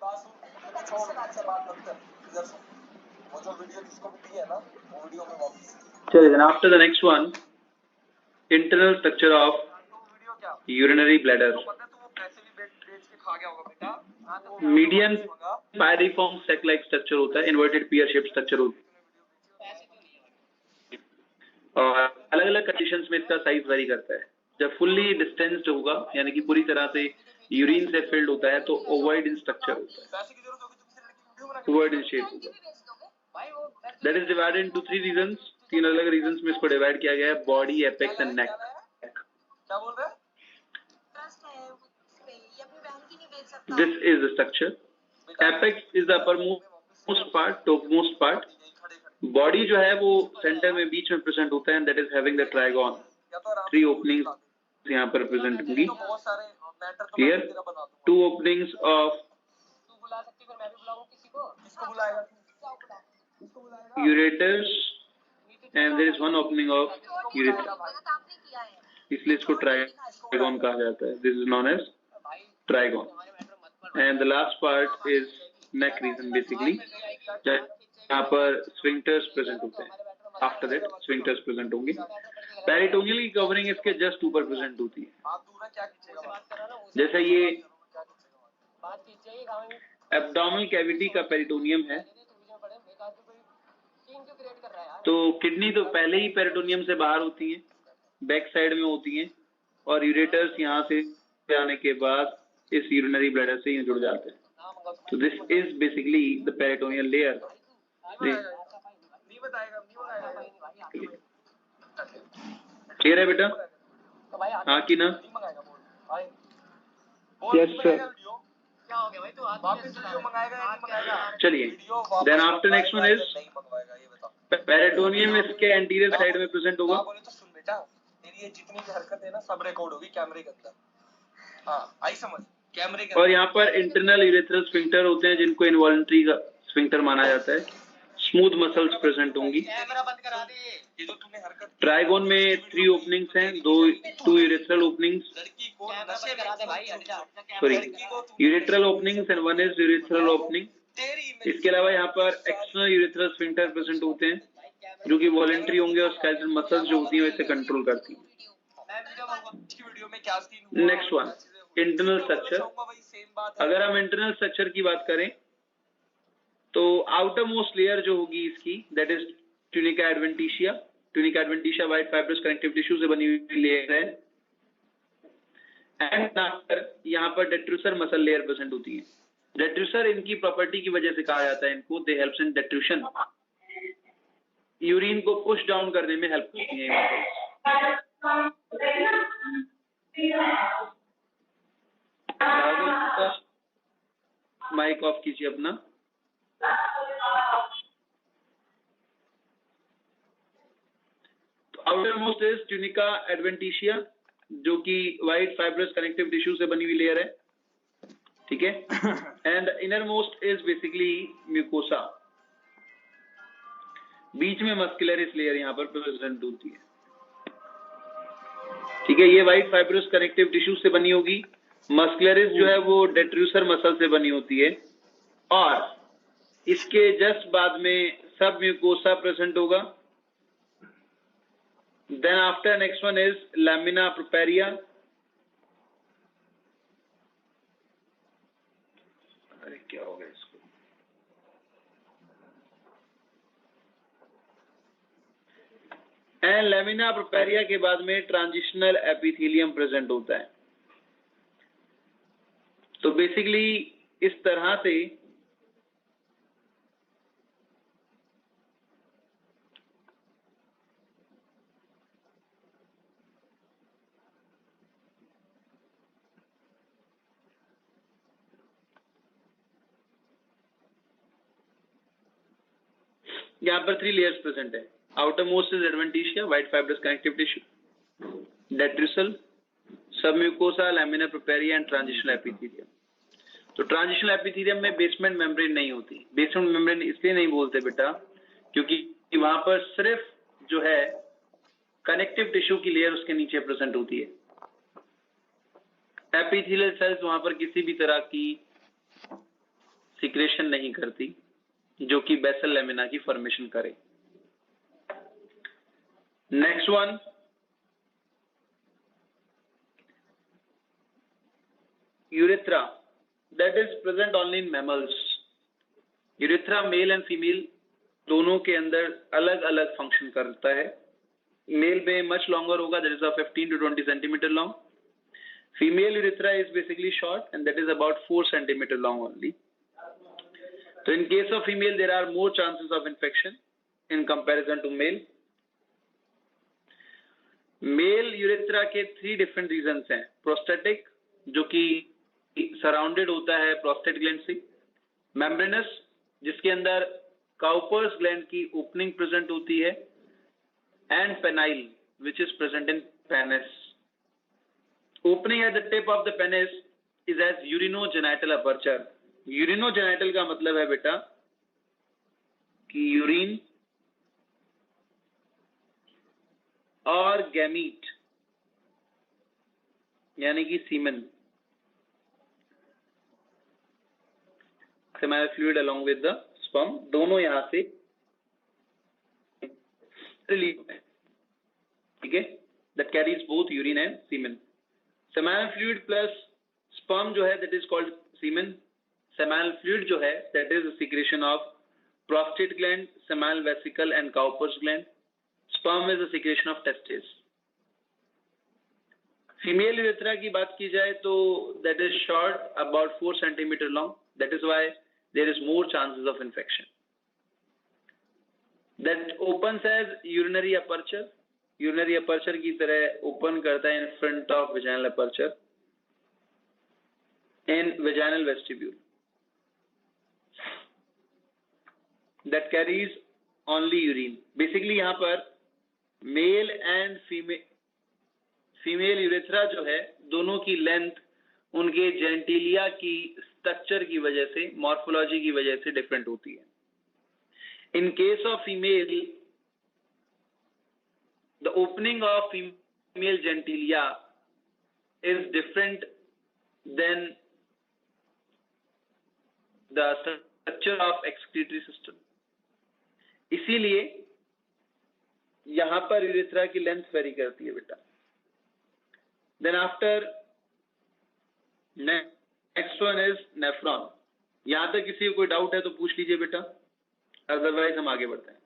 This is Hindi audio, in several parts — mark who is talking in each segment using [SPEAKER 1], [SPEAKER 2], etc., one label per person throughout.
[SPEAKER 1] बात सुन, छोड़ से बात मत कर, इधर सुन। वो जो वीडियो जिसको भी दी है ना, वो वीडियो में वापस
[SPEAKER 2] चलिए, then after the next one, internal structure of urinary bladder. Median pyriform sac-like structure होता है, inverted pear shaped structure होता है, और अलग अलग कंडीशंस में इसका साइज वेरी करता है। जब फुल्ली डिस्टेंस्ड होगा, यानी कि पूरी तरह से यूरिन से फिल्ड होता है, तो ओवॉइड इन स्ट्रक्चर होता है, ओवॉइड इन शेप होगा। That is divided into 3 reasons, 3 अलग रीजंस में इसको डिवाइड किया गया है, बॉडी, एपेक्स एंड नेक।
[SPEAKER 1] क्या बोल रहे हैं?
[SPEAKER 2] This is the structure. Apex is the uppermost part, topmost part. Body जो है वो सेंटर में बीच में प्रेजेंट होता है, and that is having the trigon. 3 openings यहाँ पर प्रेजेंट होंगी। Here, 2 openings of ureters and there is 1 opening of urethra. इसलिए इसको trigon कहा जाता है. This is known as trigon. And the last part is neck region basically. यहाँ पर sphincters present होते हैं. After that, sphincters present होंगे. Peritoneal की covering इसके just ऊपर present होती है. जैसे ये abdominal cavity का पेरिटोनियम है, तो किडनी तो पहले ही पेरिटोनियम से बाहर होती है, बैक साइड में होती हैं, और यूरेटर्स यहाँ से आने के बाद इस यूरिनरी ब्लैडर से जुड़ जाते हैं। तो this is basically the peritoneal layer. Clear है बेटा? हाँ कि ना? Yes sir. चलिए, then after next one is peritoneum इसके एंटीरियर साइड में प्रेजेंट होगा।
[SPEAKER 1] सुन बेटा, तेरी ये जितनी भी हरकत है ना, सब रिकॉर्ड होगी कैमरे के अंदर। हाँ, आई समझ? कैमरे के
[SPEAKER 2] और यहाँ पर इंटरनल यूरेथ्रल स्फिंक्टर होते हैं, जिनको इनवॉलंटरी का स्फिंक्टर माना जाता है। स्मूथ मसल्स प्रेजेंट होंगी। ट्राइगोन में 3 ओपनिंग्स हैं, 2 urethral openings, sorry urethral openings and 1 is urethral opening. इसके अलावा यहाँ पर एक्सटर्नल यूरेथ्रल स्फिंक्टर प्रेजेंट होते हैं, जो कि वॉलंटरी होंगे और स्केलेटल मसल्स जो होती हैं वैसे कंट्रोल करती हैं। Next one, internal structure. अगर हम इंटरनल स्ट्रक्चर की बात करें तो आउटर मोस्ट लेयर जो होगी इसकी, that is tunica adventitia. Tunica adventitia white fibrous connective tissue से बनी हुई लेयर है। एंड यहाँ पर डेट्रूसर मसल लेयर प्रेजेंट होती है। डेट्रूसर इनकी प्रॉपर्टी की वजह से कहा जाता है इनको, दे हेल्प्स इन डेट्रूशन, यूरिन को पुश डाउन करने में हेल्प करती है। माइक ऑफ कीजिए अपना। तो outer most is tunica adventitia, जो कि व्हाइट फाइब्रस कनेक्टिव टिश्यू से बनी हुई लेयर है, ठीक है। And inner most is basically mucosa. बीच में मस्कुलरिस लेयर यहाँ पर प्रेजेंट होती है, ठीक है। ये व्हाइट फाइब्रस कनेक्टिव टिश्यू से बनी होगी। मस्कुलरिस जो है वो डेट्रूसर मसल से बनी होती है, और इसके जस्ट बाद में सब म्यूकोसा प्रेजेंट होगा। Then after next one is lamina propria. अरे क्या हो गया इसको? एंड लैमिना प्रोपेरिया के बाद में ट्रांजिशनल एपिथेलियम प्रेजेंट होता है। तो बेसिकली इस तरह से यहाँ पर 3 लेयर्स प्रेजेंट है। Outer most is adventitia, white fibrous connective tissue, detrusor, submucosa, lamina propria and transitional epithelium. तो ट्रांजिशनल एपिथेलियम में बेसमेंट मेम्ब्रेन नहीं होती। बेसमेंट मेम्ब्रेन इसलिए नहीं बोलते बेटा, क्योंकि वहां पर सिर्फ जो है कनेक्टिव टिश्यू की लेयर उसके नीचे प्रेजेंट होती है। एपिथेलियल सेल्स वहां पर किसी भी तरह की सिक्रेशन नहीं करती जो कि बेसल लेमिना की फॉर्मेशन करे। Next one, urethra, that is present only in mammals. Urethra male and female दोनों के अंदर अलग अलग फंक्शन करता है। मेल में मच लॉन्गर होगा, that is 15 to 20 centimetre long. Female urethra is basically short and that is about 4 centimetre long only. तो in case of female there are more chances of infection in comparison to male. Male urethra के 3 डिफरेंट रीजंस हैं। प्रोस्टेटिक, जो कि सराउंडेड होता है प्रोस्टेट ग्लैंड से। मेम्ब्रेनस, जिसके अंदर काउपर्स ग्लैंड की ओपनिंग प्रेजेंट होती है। And penile, which is present in penis. Opening at the tip of the penis is as urinogenital aperture. Urinogenital का मतलब है बेटा कि यूरिन और गैमीट यानी कि semen, seminal fluid along with the sperm, दोनों यहां से रिलीज है, ठीक है, that carries both urine and semen. Seminal fluid plus sperm जो है that is called semen. Seminal fluid जो है that is secretion of prostate gland, seminal vesicle and Cowper's gland. Sperm is the secretion of testis. Female urethra की बात की जाए तो that is short, about 4 centimetre long, that is why there is more chances of infection. That opens as urinary aperture, urinary aperture की तरह ओपन करता है in front of vaginal aperture in vaginal vestibule, that carries only urine. Basically यहाँ पर मेल एंड फीमेल यूरेथ्रा जो है दोनों की लेंथ उनके जेंटिलिया की स्ट्रक्चर की वजह से, मॉर्फोलॉजी की वजह से डिफरेंट होती है। इन case of female, the opening of female genitalia is different than the structure of excretory system. इसीलिए यहां पर यूरेथ्रा की लेंथ वेरी करती है बेटा। Then after next one is nephron. यहां तक किसी को कोई डाउट है तो पूछ लीजिए बेटा, अदरवाइज हम आगे बढ़ते हैं।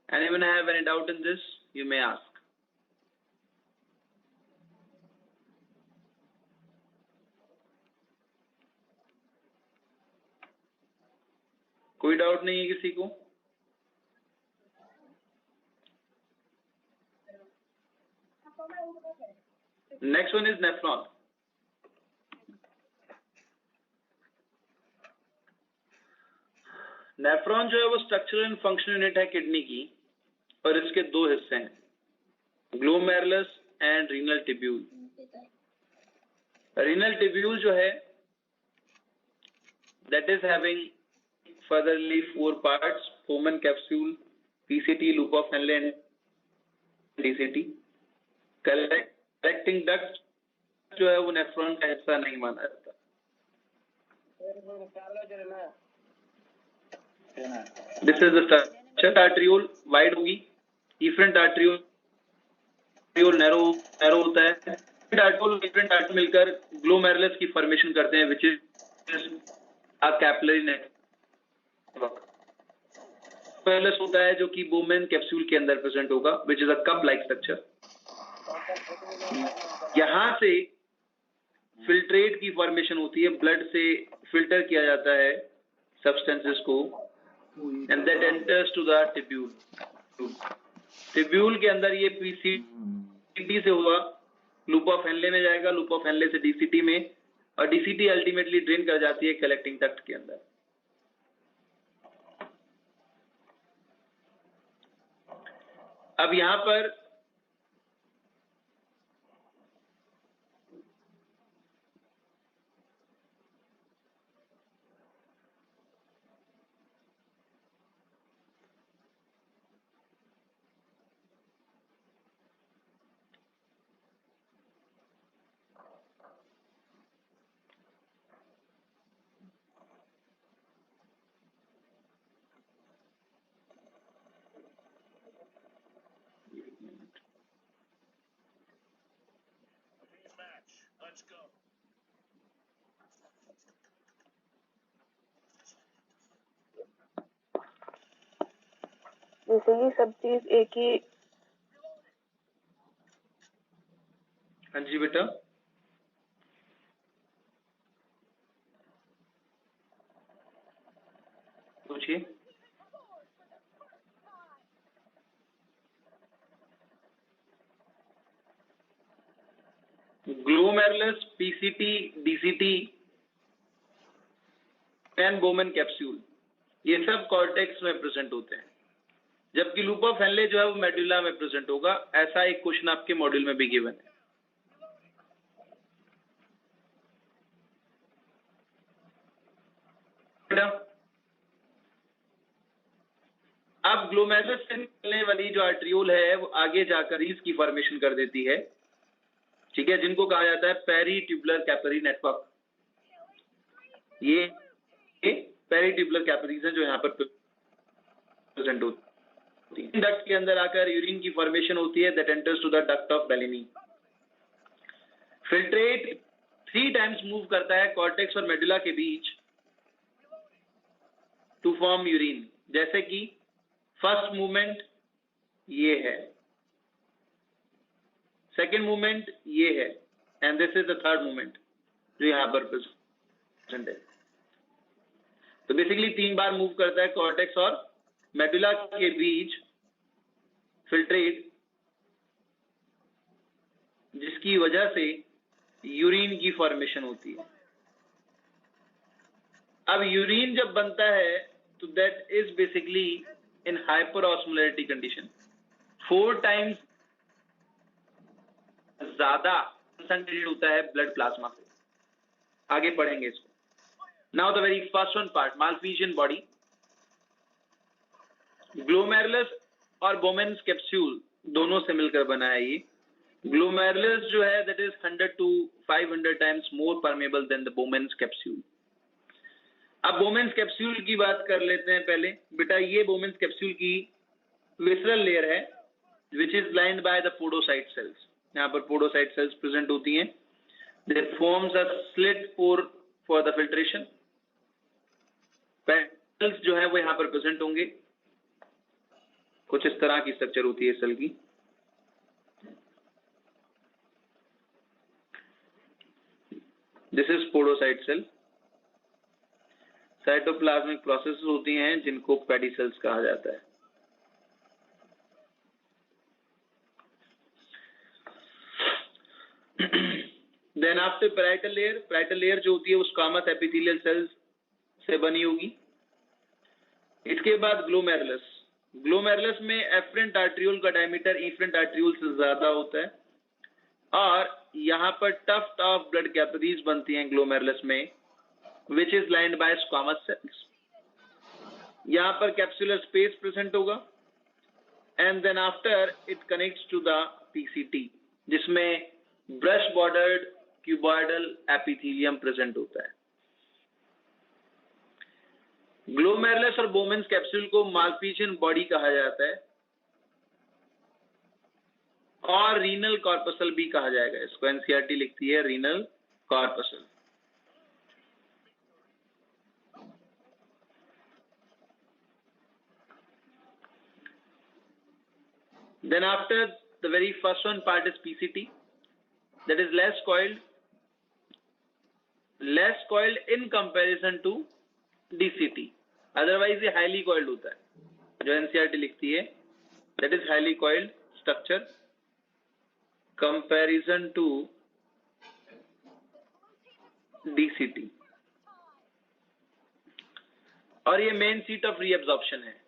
[SPEAKER 2] Anyone have any doubt in this? You may ask. कोई डाउट नहीं है किसी को? Next one is nephron. Nephron जो है वो स्ट्रक्चरल एंड फंक्शनल यूनिट है किडनी की, और इसके 2 हिस्से हैं, glomerulus and renal tubule. Renal tubule जो है that is having furtherly 4 parts, foemen capsule, PCT, loop of Henley and DCT. Collecting duct जो है वो नेफ्रॉन का हिस्सा नहीं माना जाता। This is the structure. Arteriole wide होगी, इफरेंट आर्ट्रियोल नैरो होता है। आर्ट्रियोल डिफरेंट आर्ट्रियोल मिलकर ग्लोमेरुलस की फॉर्मेशन करते हैं, which is a capillary network. Glomerulus होता है जो कि बोमेन कैप्सूल के अंदर प्रेजेंट होगा, which is a cup like structure. यहां से फिल्ट्रेट की फॉर्मेशन होती है, ब्लड से फिल्टर किया जाता है सब्सटेंसेस को, and that enters to the tubule. Tubule के अंदर ये पीसीटी से हुआ लूप ऑफ हेनले में जाएगा, लूप ऑफ हेनले से डीसीटी में, और डीसीटी अल्टीमेटली ड्रेन कर जाती है कलेक्टिंग डक्ट के अंदर। अब यहां पर
[SPEAKER 3] बेसिकली सब चीज एक ही।
[SPEAKER 2] हाँ जी बेटा, पूछिए। Glomerulus, PCT, DCT and Bowman capsule, ये सब कॉर्टेक्स में प्रेजेंट होते हैं, जबकि लूप ऑफ हेनले जो है वो मेडुला में प्रेजेंट होगा। ऐसा एक क्वेश्चन आपके मॉड्यूल में भी गिवन है। अब ग्लोमेरुलस से निकलने वाली जो आर्ट्रियोल है वो आगे जाकर इसकी फॉर्मेशन कर देती है, ठीक है, जिनको कहा जाता है पेरीट्यूबुलर कैपिलरी नेटवर्क। ये पेरीट्यूबुलर कैपिलरीज हैं जो यहाँ पर प्रेजेंट होती है। डक्ट के अंदर आकर यूरिन की फॉर्मेशन होती है, that enters to the duct of Bellini. Filtrate 3 times move करता है कॉर्टेक्स और मेडुला के बीच टू फॉर्म यूरिन। जैसे कि फर्स्ट मूवमेंट ये है, सेकेंड मूवमेंट ये है, and this is the third movement जो यहाँ पर प्रेजेंट है। तो बेसिकली 3 बार मूव करता है कॉर्टेक्स और मेडुला के बीच फिल्ट्रेट, जिसकी वजह से यूरिन की फॉर्मेशन होती है। अब यूरिन जब बनता है तो that is basically in hyper osmolarity condition, 4 times ज्यादा कंसंट्रेटेड होता है ब्लड प्लाज्मा से। आगे पढ़ेंगे इसको। Now the very first one part, Malpighian body. Glomerulus और बोमेन्स कैप्सूल दोनों से मिलकर बना है ये। ग्लोमेरुलस जो है that is 100 to 500 times more permeable than the Bowman's capsule. अब बोमेन्स कैप्सूल की बात कर लेते हैं पहले। बेटा ये बोमेन्स कैप्सूल की विसरल लेयर है which is lined by the podocyte cells. यहाँ पर पोडोसाइट सेल्स प्रेजेंट होती हैं। There forms a slit pore for the filtration. Petals जो है वो यहाँ पर प्रेजेंट होंगे। कुछ इस तरह की स्ट्रक्चर होती है सेल की। This is podocyte cell. Cytoplasmic process होती हैं जिनको पेडिसेल्स कहा जाता है। देन आफ्टर पैराइटल लेयर जो होती है वो स्क्वामस एपिथेलियल सेल्स से बनी होगी। इसके बाद ग्लोमेरुलस में एफरेंट आर्ट्रियोल का डायमीटर इफरेंट आर्ट्रियोल से ज्यादा होता है और यहाँ पर टफ्ट ऑफ ब्लड कैपिलरीज बनती हैं ग्लोमेरुलस में, which is lined by squamous cells. यहाँ पर कैप्सुलर स्पेस प्रेजेंट होगा and then after it connects to the PCT, जिसमें brush bordered cuboidal epithelium present होता है। ग्लोमेरुलस और बोमेन्स कैप्सूल को मालफिजियन बॉडी कहा जाता है और रीनल कॉर्पसल भी कहा जाएगा। इसको NCERT लिखती है renal corpuscle. Then after the very first one part is PCT, that is less coiled in comparison to DCT. Otherwise ये highly coiled होता है। जो NCERT लिखती है that is highly coiled structure comparison to DCT। और ये मेन सीट ऑफ रीअब्जॉर्प्शन है।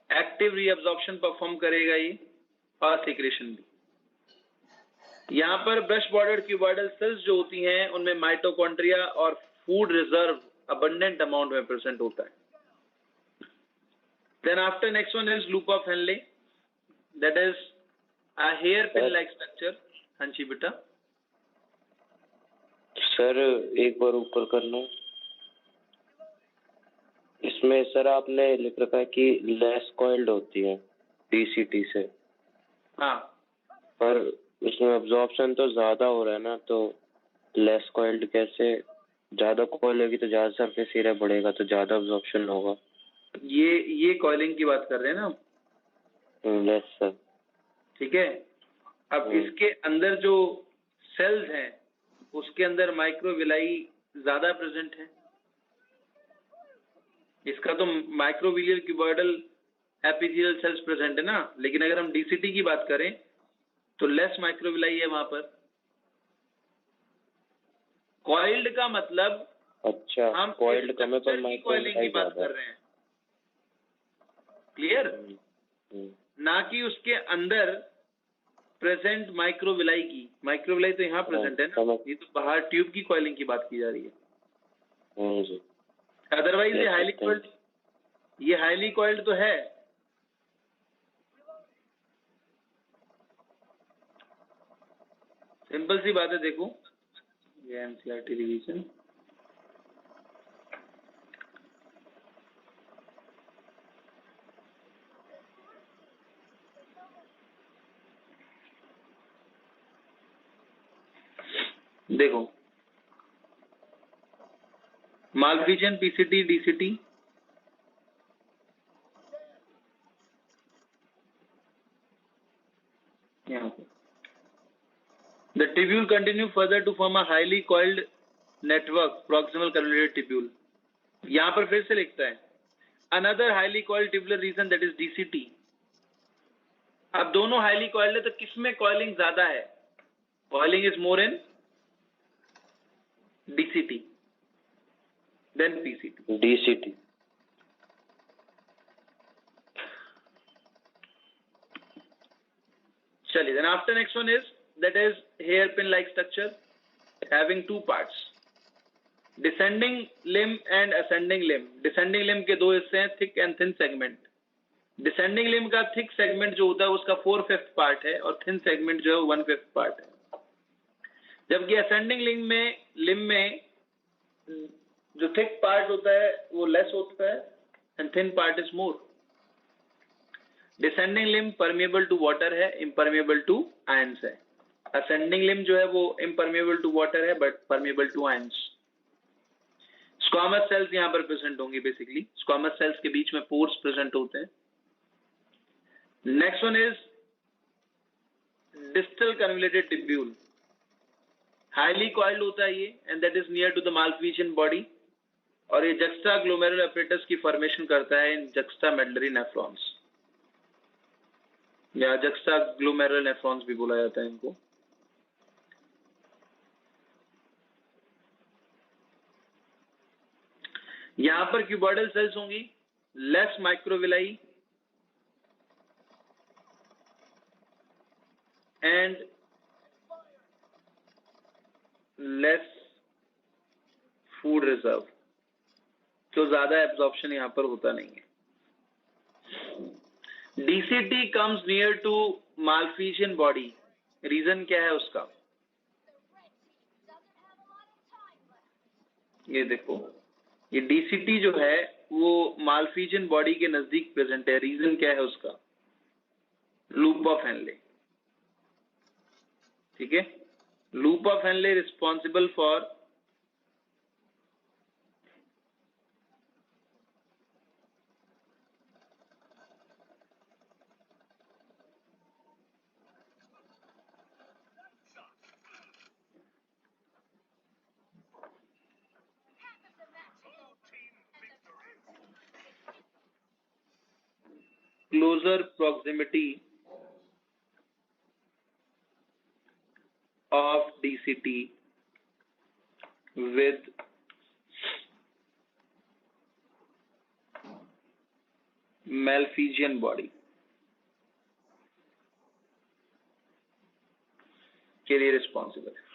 [SPEAKER 2] एक्टिव रीअब्जॉर्प्शन परफॉर्म करेगा ये और सिक्रेशन भी। यहाँ पर ब्रश बॉर्डर क्यूबॉइडल सेल्स जो होती हैं उनमें माइटोकॉन्ड्रिया और फूड रिजर्व अबंडेंट अमाउंट में प्रेजेंट होता है। Then after next one is loop of Henle, that is a hair pin like structure. हाँ जी बेटा।
[SPEAKER 4] सर एक बार ऊपर करना। इसमें सर आपने लिख रखा है कि लेस कॉइल्ड होती है DCT से।
[SPEAKER 2] हाँ,
[SPEAKER 4] पर इसमें अब्जॉर्प्शन तो ज्यादा हो रहा है ना, तो लेस कॉइल्ड कैसे? ज्यादा कॉइल होगी तो ज्यादा सरफेस एरिया बढ़ेगा तो ज्यादा अब्जॉर्प्शन होगा।
[SPEAKER 2] ये कॉइलिंग की बात कर रहे हैं ना।
[SPEAKER 4] Less sir.
[SPEAKER 2] ठीक है। अब इसके अंदर जो सेल्स हैं उसके अंदर माइक्रोविलाई ज्यादा प्रेजेंट है। इसका तो माइक्रोविलियल क्यूबॉइडल एपिथेलियल सेल्स प्रेजेंट है ना, लेकिन अगर हम डीसीटी की बात करें तो लेस माइक्रोविलाई है वहां पर। कॉइल्ड का मतलब
[SPEAKER 4] अच्छा,
[SPEAKER 2] हम
[SPEAKER 4] कॉइल्ड कम है पर
[SPEAKER 2] कॉइलिंग की बात कर रहे हैं। क्लियर? ना कि उसके अंदर प्रेजेंट माइक्रोविलाई की। माइक्रोविलाई तो यहाँ प्रेजेंट है ना, ये तो बाहर ट्यूब की कॉइलिंग की बात की जा रही है। अदरवाइज ये हाईली कॉइल्ड, ये हाईली कॉइल्ड तो है। सिंपल सी बात है, देखो ये एनसीईआरटी रिवीजन। देखो मालफिजियन, पीसीटी, डीसीटी, यहाँ पे the tubule continue further to form a highly coiled network proximal convoluted tubule। यहाँ पर फिर से लिखता है another highly coiled tubular region that is DCT। अब दोनों हाईली कॉइल्ड है तो किसमें कॉइलिंग ज्यादा है? Coiling is more in DCT than PCT।
[SPEAKER 4] DCT।
[SPEAKER 2] चलिए, then after next one is that is hairpin like structure having two parts, descending limb and ascending limb। descending limb के दो हिस्से हैं, thick and thin segment। descending limb का thick segment जो होता है उसका 4/5 पार्ट है और thin segment जो है 1/5 पार्ट है। जबकि ascending limb में जो thick पार्ट होता है वो लेस होता है and thin part is more। Descending limb permeable to water है, इम्परमिएबल टू आयंस है। असेंडिंग लिम्ब जो है वो इम्परमिएबल टू वाटर है but permeable to ions. Squamous cells यहाँ पर प्रेजेंट होंगी। बेसिकली स्क्वामस सेल्स के बीच में पोर्स प्रेजेंट होते हैं। Next one is distal convoluted tubule. Highly coiled होता है ये and that is near to the Malpighian body और ये जक्स्टा ग्लोमेरुलर एपरेटस की फॉर्मेशन करता है इन जक्स्टा मेडुलरी नेफ्रॉन्स या जक्स्टा ग्लोमेरुलर नेफ्रॉन्स भी बोला जाता है इनको। यहां पर क्यूबॉइडल सेल्स होंगी, less microvilli and less food reserve, तो ज्यादा एब्जॉर्प्शन यहां पर होता नहीं है। DCT comes near to Malphizian body। Reason क्या है उसका? ये देखो, ये DCT जो है वो मालफिजियन बॉडी के नजदीक प्रेजेंट है। रीजन क्या है उसका? Loop of Henley. ठीक है, loop of Henley responsible for closer proximity of DCT with Malphizian body के लिए रिस्पॉन्सिबल है।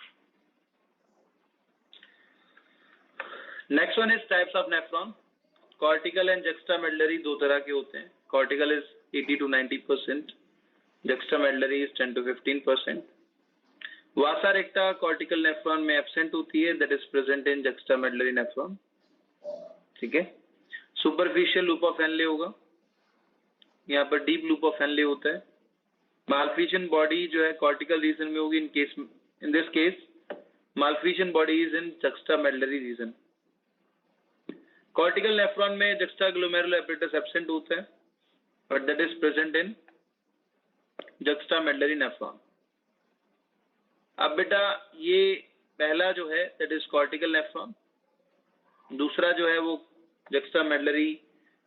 [SPEAKER 2] Next one is types of nephron. Cortical and juxtamedullary दो तरह के होते हैं। Cortical is 80 to 90%, juxtamedullary is 10 to 15%। Vasa recta cortical nephron में एब्सेंट होती है, that is present in juxtamedullary nephron. ठीक है, सुपरफिशियल लूप ऑफ हेनले होगा, यहाँ पर डीप लूप ऑफ हेनले होता है। मालफिजियन बॉडी जो है कॉर्टिकल रीजन में होगी। In this case malpighian body is in juxtamedullary region. Cortical nephron में जक्स्टा ग्लोमेरुलर एपरेटस एब्सेंट होता है but that is present in juxtamedullary nephron. अब बेटा ये पहला जो है दैट इज कॉर्टिकल नेफ्रॉन, दूसरा जो है वो juxtamedullary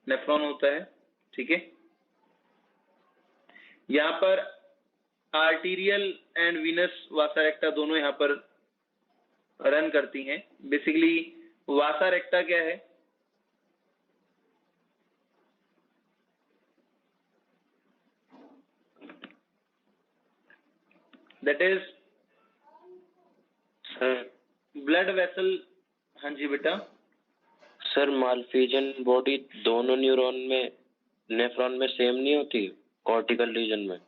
[SPEAKER 2] नेफ्रॉन होता है, ठीक है। यहाँ पर आर्टीरियल एंड वीनस वासा रेक्टा दोनों यहाँ पर रन करती हैं। बेसिकली वासा रेक्टा क्या है? That is
[SPEAKER 4] sir
[SPEAKER 2] blood vessel. हाँ जी बेटा।
[SPEAKER 4] सर मालफिजन बॉडी दोनों न्यूरॉन में नेफ्रॉन में सेम नहीं होती कॉर्टिकल रीजन में?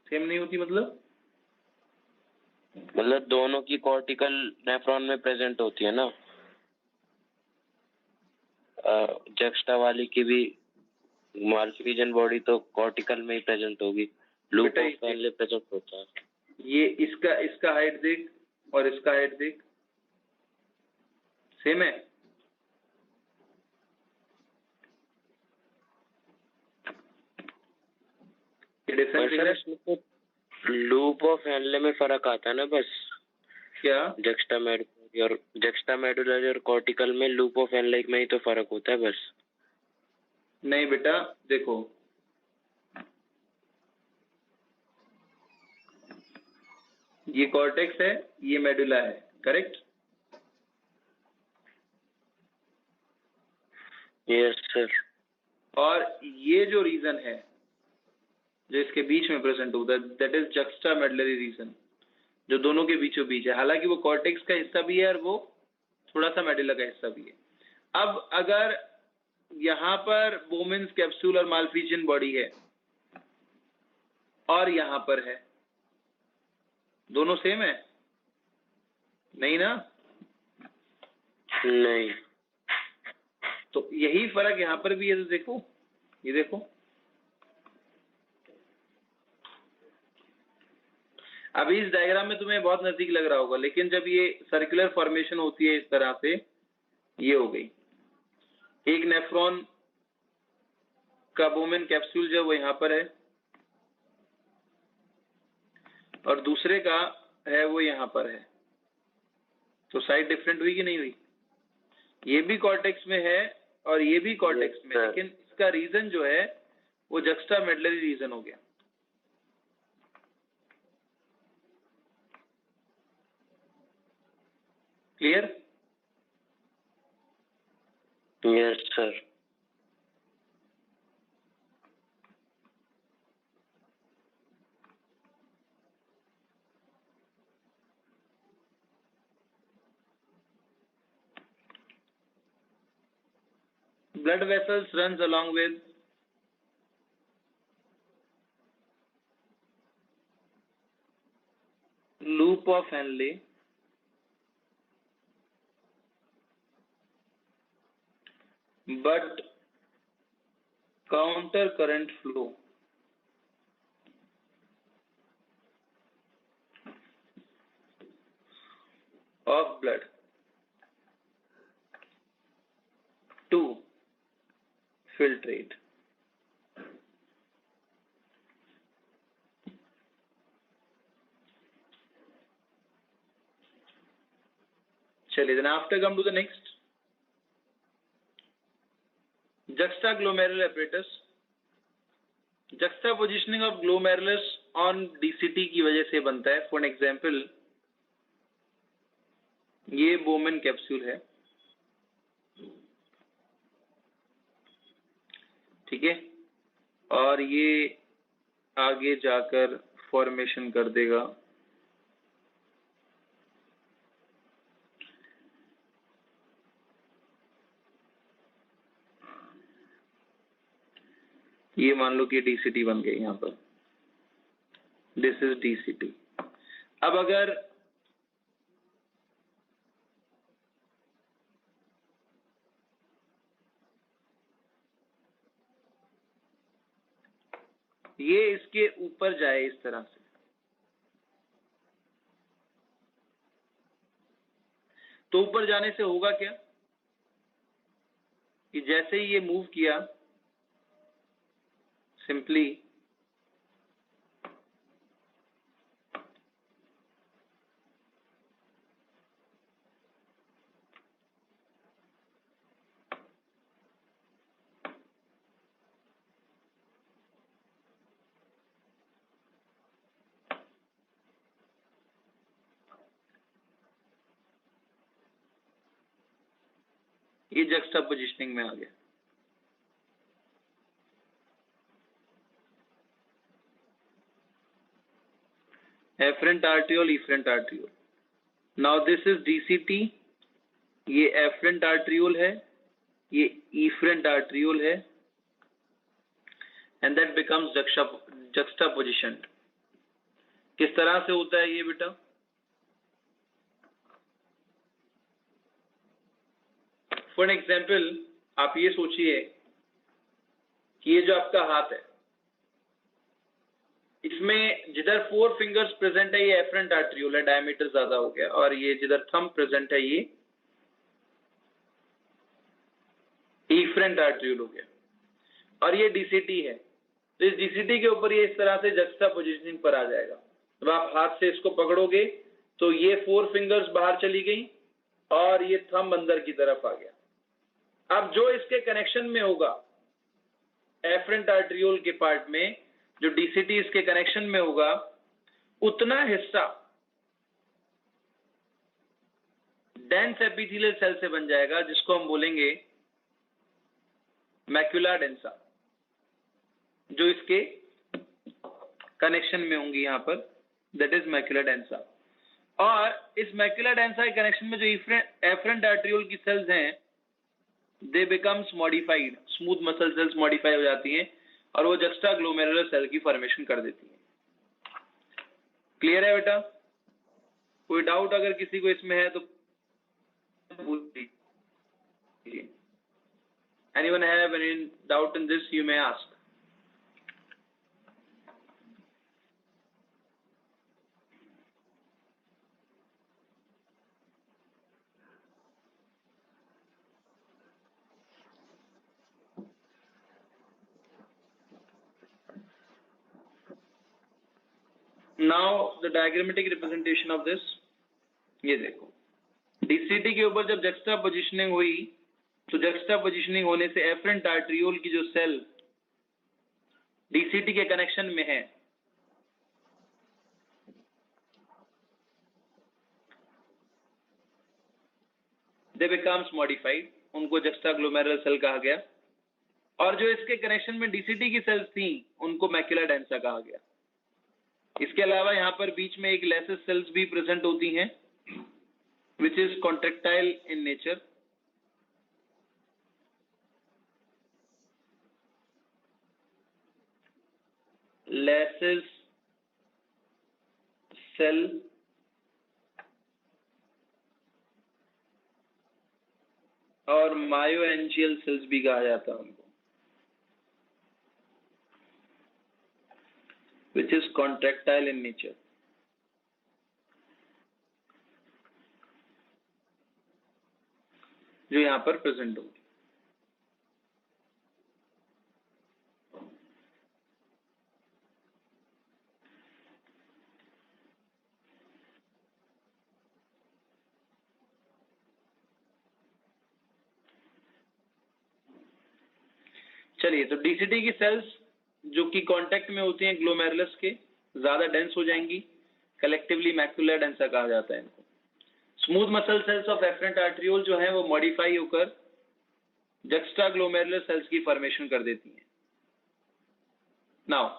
[SPEAKER 2] सेम नहीं होती मतलब
[SPEAKER 4] दोनों की कॉर्टिकल नेफ्रॉन में प्रेजेंट होती है ना, जक्स्टा वाली की भी मालफिजन बॉडी तो कॉर्टिकल में ही प्रेजेंट होगी, लूप ऑफ फैनले प्रेजेंट होता है।
[SPEAKER 2] ये इसका हाइट देख और इसका हाइट देख, सेम है।
[SPEAKER 4] लूप ऑफ फैनले में फर्क आता है ना बस।
[SPEAKER 2] क्या?
[SPEAKER 4] जक्स्टामेडुलरी और कॉर्टिकल में लूप ऑफ फैनले में ही तो फर्क होता है बस।
[SPEAKER 2] नहीं बेटा देखो, ये कॉर्टेक्स है, ये मेडुला है, करेक्ट?
[SPEAKER 4] Yes sir.
[SPEAKER 2] और ये जो रीजन है जो इसके बीच में प्रेजेंट होता है दैट इज जक्स्टामेडुलरी रीजन, जो दोनों के बीचों बीच है। हालांकि वो कॉर्टेक्स का हिस्सा भी है और वो थोड़ा सा मेडुला का हिस्सा भी है। अब अगर यहाँ पर बोमेन्स कैप्सूल और मालफिजियन बॉडी है और यहाँ पर है, दोनों सेम है? नहीं ना?
[SPEAKER 4] नहीं।
[SPEAKER 2] तो यही फर्क यहाँ पर भी है। तो देखो, ये देखो, अभी इस डायग्राम में तुम्हें बहुत नजदीक लग रहा होगा, लेकिन जब ये सर्कुलर फॉर्मेशन होती है इस तरह से, ये हो गई। एक नेफ्रॉन का बोमेन कैप्सूल जो वो यहाँ पर है और दूसरे का है वो यहाँ पर है, तो साइड डिफरेंट हुई कि नहीं हुई? ये भी कॉर्टेक्स में है और ये भी कॉर्टेक्स में, लेकिन इसका रीजन जो है वो जक्स्टामेडुलरी रीजन हो गया। Clear?
[SPEAKER 4] Yes sir.
[SPEAKER 2] Blood vessels runs along with loop of Henle but counter current flow of blood to filtrate. चलिए, then after come to the next, juxtaglomerular apparatus. Juxtapositioning of glomerulus on DCT की वजह से बनता है। फॉर एग्जाम्पल ये बोमेन कैप्सूल है, ठीक है, और ये आगे जाकर फॉर्मेशन कर देगा ये, मान लो कि डीसीटी बन गई यहाँ पर, दिस इज डीसीटी। अब अगर ये इसके ऊपर जाए इस तरह से, तो ऊपर जाने से होगा क्या कि जैसे ही ये मूव किया simply ये जक्स्टा पोजिशनिंग में आ गया। Afferent arteriole, efferent arteriole. Now this is DCT, ये एफरेंट आर्ट्रियोल है, ये इफरेंट आर्ट्रियोल है, and that becomes juxta positioned. किस तरह से होता है ये बेटा? फॉर एग्जाम्पल आप ये सोचिए कि ये जो आपका हाथ है, इसमें जिधर 4 फिंगर्स प्रेजेंट है ये एफरेंट आर्ट्रियोल है, डायमीटर ज्यादा हो गया, और ये जिधर थंब प्रेजेंट है ये इफरेंट आर्ट्रियोल हो गया, और ये DCT है। तो इस DCT के ऊपर ये इस तरह से जक्स्टा पोजिशनिंग पर आ जाएगा। जब आप हाथ से इसको पकड़ोगे तो ये 4 फिंगर्स बाहर चली गई और ये थंब अंदर की तरफ आ गया। अब जो इसके कनेक्शन में होगा एफरेंट आर्ट्रियोल के पार्ट में, जो DCT इसके कनेक्शन में होगा, उतना हिस्सा डेंस एपिथेलियल सेल से बन जाएगा, जिसको हम बोलेंगे मैक्युला डेंसा, जो इसके कनेक्शन में होंगी यहां पर, दैट इज मैक्युला डेंसा। और इस मैक्युला डेंसा के कनेक्शन में जो एफरेंट आर्ट्रियोल की सेल्स हैं, दे becomes modified, smooth muscle sales modify हो जाती हैं और वो जक्स्टा ग्लोमेरुलर सेल की फॉर्मेशन कर देती है। क्लियर है बेटा? कोई डाउट अगर किसी को इसमें है तो पूछ लीजिए। Anyone have any doubt in this? You may ask. Now the diagrammatic representation of this, ये देखो, DCT के ऊपर जब जक्स्टा पोजिशनिंग हुई, तो जक्स्टा पोजिशनिंग होने से एफरेंट आर्ट्रियोल की जो सेल DCT के कनेक्शन में है, दे बिकम्स मॉडिफाइड, उनको जक्स्टा ग्लोमेरुलर सेल कहा गया, और जो इसके कनेक्शन में DCT की सेल्स थी उनको मैक्युला डेंसा कहा गया। इसके अलावा यहाँ पर बीच में एक लेसिस सेल्स भी प्रेजेंट होती हैं, which is contractile in nature. Lacis cell और मायोएंजियल सेल्स भी कहा जाता है उनको, which is contractile in nature. जो यहां पर प्रेजेंट होगी। चलिए, तो DCT की सेल्स जो कि कांटेक्ट में होती हैं ग्लोमेरुलस के, ज्यादा डेंस हो जाएंगी, कलेक्टिवली मैक्युला डेंसा कहा जाता है इनको। Smooth muscle cells of afferent arteriole जो है वो मॉडिफाई होकर जक्स्टा ग्लोमेरुलर सेल्स की फॉर्मेशन कर देती हैं। नाउ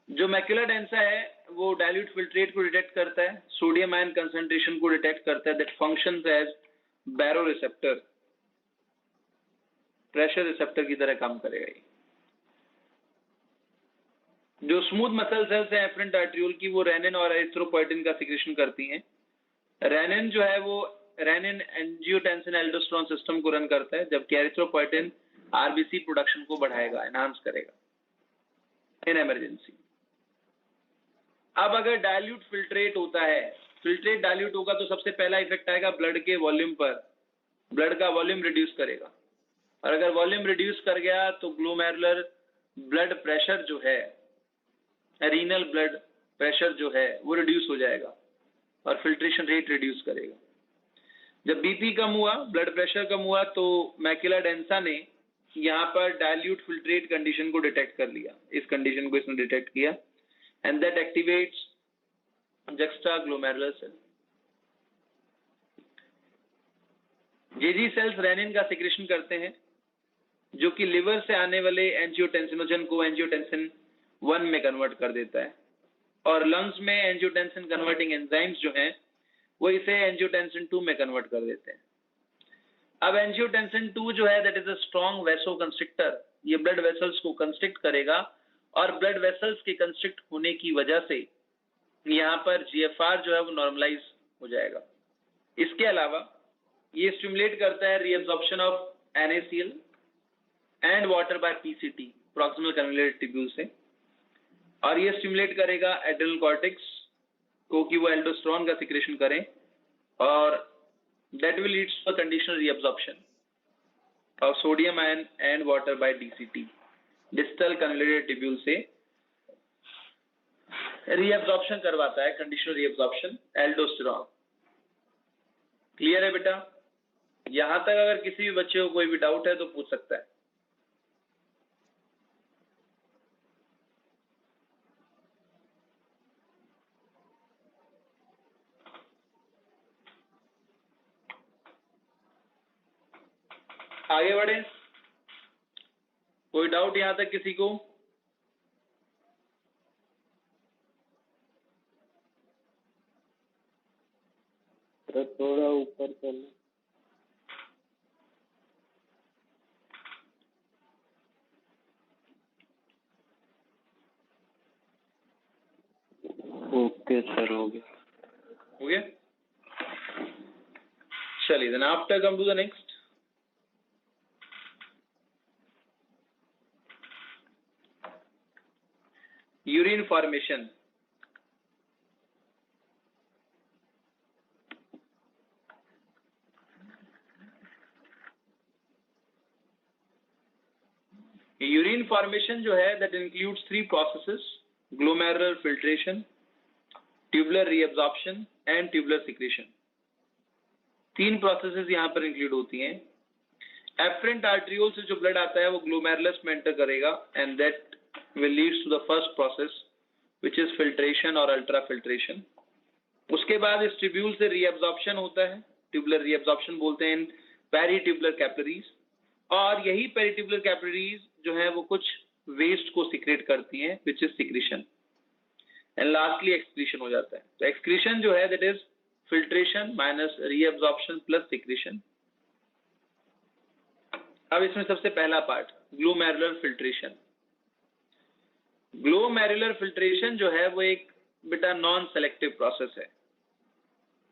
[SPEAKER 2] जो मैक्युला डेंसा है वो डाइल्यूट फिल्ट्रेट को डिटेक्ट करता है, सोडियम आयन कंसंट्रेशन को डिटेक्ट करता है, that functions as baro receptor, pressure receptor की तरह काम करेगा ये। जो स्मूथ मसल सेल्स हैं एफरेंट आर्ट्रियोल की, वो रेनिन और एरिथ्रोपोइटिन का सिक्रेशन करती हैं। रेनिन जो है वो रेनिन एंजियोटेंसिन एल्डोस्टेरोन सिस्टम को रन करता है, जबकि एरिथ्रोपोइटिन आरबीसी प्रोडक्शन को बढ़ाएगा, एनहांस करेगा इन इमरजेंसी। अब अगर डाइल्यूट फिल्ट्रेट होता है, फिल्ट्रेट डाइल्यूट होगा तो सबसे पहला इफेक्ट आएगा ब्लड के वॉल्यूम पर, ब्लड का वॉल्यूम रिड्यूस करेगा। और अगर वॉल्यूम रिड्यूस कर गया तो ग्लोमेरुलर ब्लड प्रेशर जो है, रीनल ब्लड प्रेशर जो है वो रिड्यूस हो जाएगा और फिल्ट्रेशन रेट रिड्यूस करेगा। जब बीपी कम हुआ, ब्लड प्रेशर कम हुआ, तो मैक्युला डेंसा ने यहाँ पर डाइल्यूट फिल्ट्रेट कंडीशन को डिटेक्ट कर लिया। इस कंडीशन को इसने डिटेक्ट किया and that activates juxtaglomerular cell. JG cells renin का सिक्रेशन करते हैं जो कि लिवर से आने वाले एंजियोटेंसिनोजन को एंजियोटेंसिन 1 में कन्वर्ट कर देता है और लंग्स में एंजियोटेंसिन कन्वर्टिंग एंजाइम्स जो हैं वो इसे एंजियोटेंसिन 2 में कन्वर्ट कर देते हैं। अब एंजियोटेंसिन 2 जो है that is a strong वेसो constrictor, ये ब्लड वेसल्स को कंस्ट्रिक्ट करेगा और ब्लड वेसल्स के कंस्ट्रिक्ट होने की वजह से यहाँ पर जीएफआर जो है वो नॉर्मलाइज हो जाएगा। इसके अलावा ये स्टिमुलेट करता है reabsorption of NaCl and water by PCT, proximal convoluted tubule से, और ये स्टिमुलेट करेगा एड्रेनल कॉर्टेक्स को कि वो एल्डोस्टेरोन का सिक्रेशन करें और that will leads to a conditional reabsorption of sodium ion and water by DCT, distal convoluted tubule से reabsorption करवाता है, conditional reabsorption एल्डोस्टेरोन। क्लियर है बेटा? यहां तक अगर किसी भी बच्चे को कोई भी डाउट है तो पूछ सकता है। आगे बढ़े, कोई डाउट यहां तक किसी को?
[SPEAKER 4] थोड़ा ऊपर चलना। ओके सर, हो गया।
[SPEAKER 2] हो गया? चलिए, then after come to the next. Urine formation. Urine formation जो है that includes 3 processes, glomerular filtration, tubular reabsorption and tubular secretion. 3 processes यहाँ पर इंक्लूड होती हैं। एफरेंट आर्ट्रियोल से जो ब्लड आता है वो ग्लोमेरुलस में एंटर करेगा and that will leads to the first process which is filtration और ultrafiltration। उसके बाद इस ट्यूब्यूल से रीअब्जॉर्प्शन होता है, ट्यूबुलर रीअब्जॉर्प्शन बोलते हैं पेरीट्यूबुलर कैपिलरीज, और यही पेरीट्यूबुलर कैपिलरीज जो है वो कुछ वेस्ट को सिक्रेट करती हैं which is secretion and lastly excretion हो जाता है। तो एक्सक्रीशन जो है that is filtration minus reabsorption plus secretion. अब इसमें सबसे पहला part glomerular filtration. Glomerular filtration जो है वो एक बेटा नॉन सेलेक्टिव प्रोसेस है।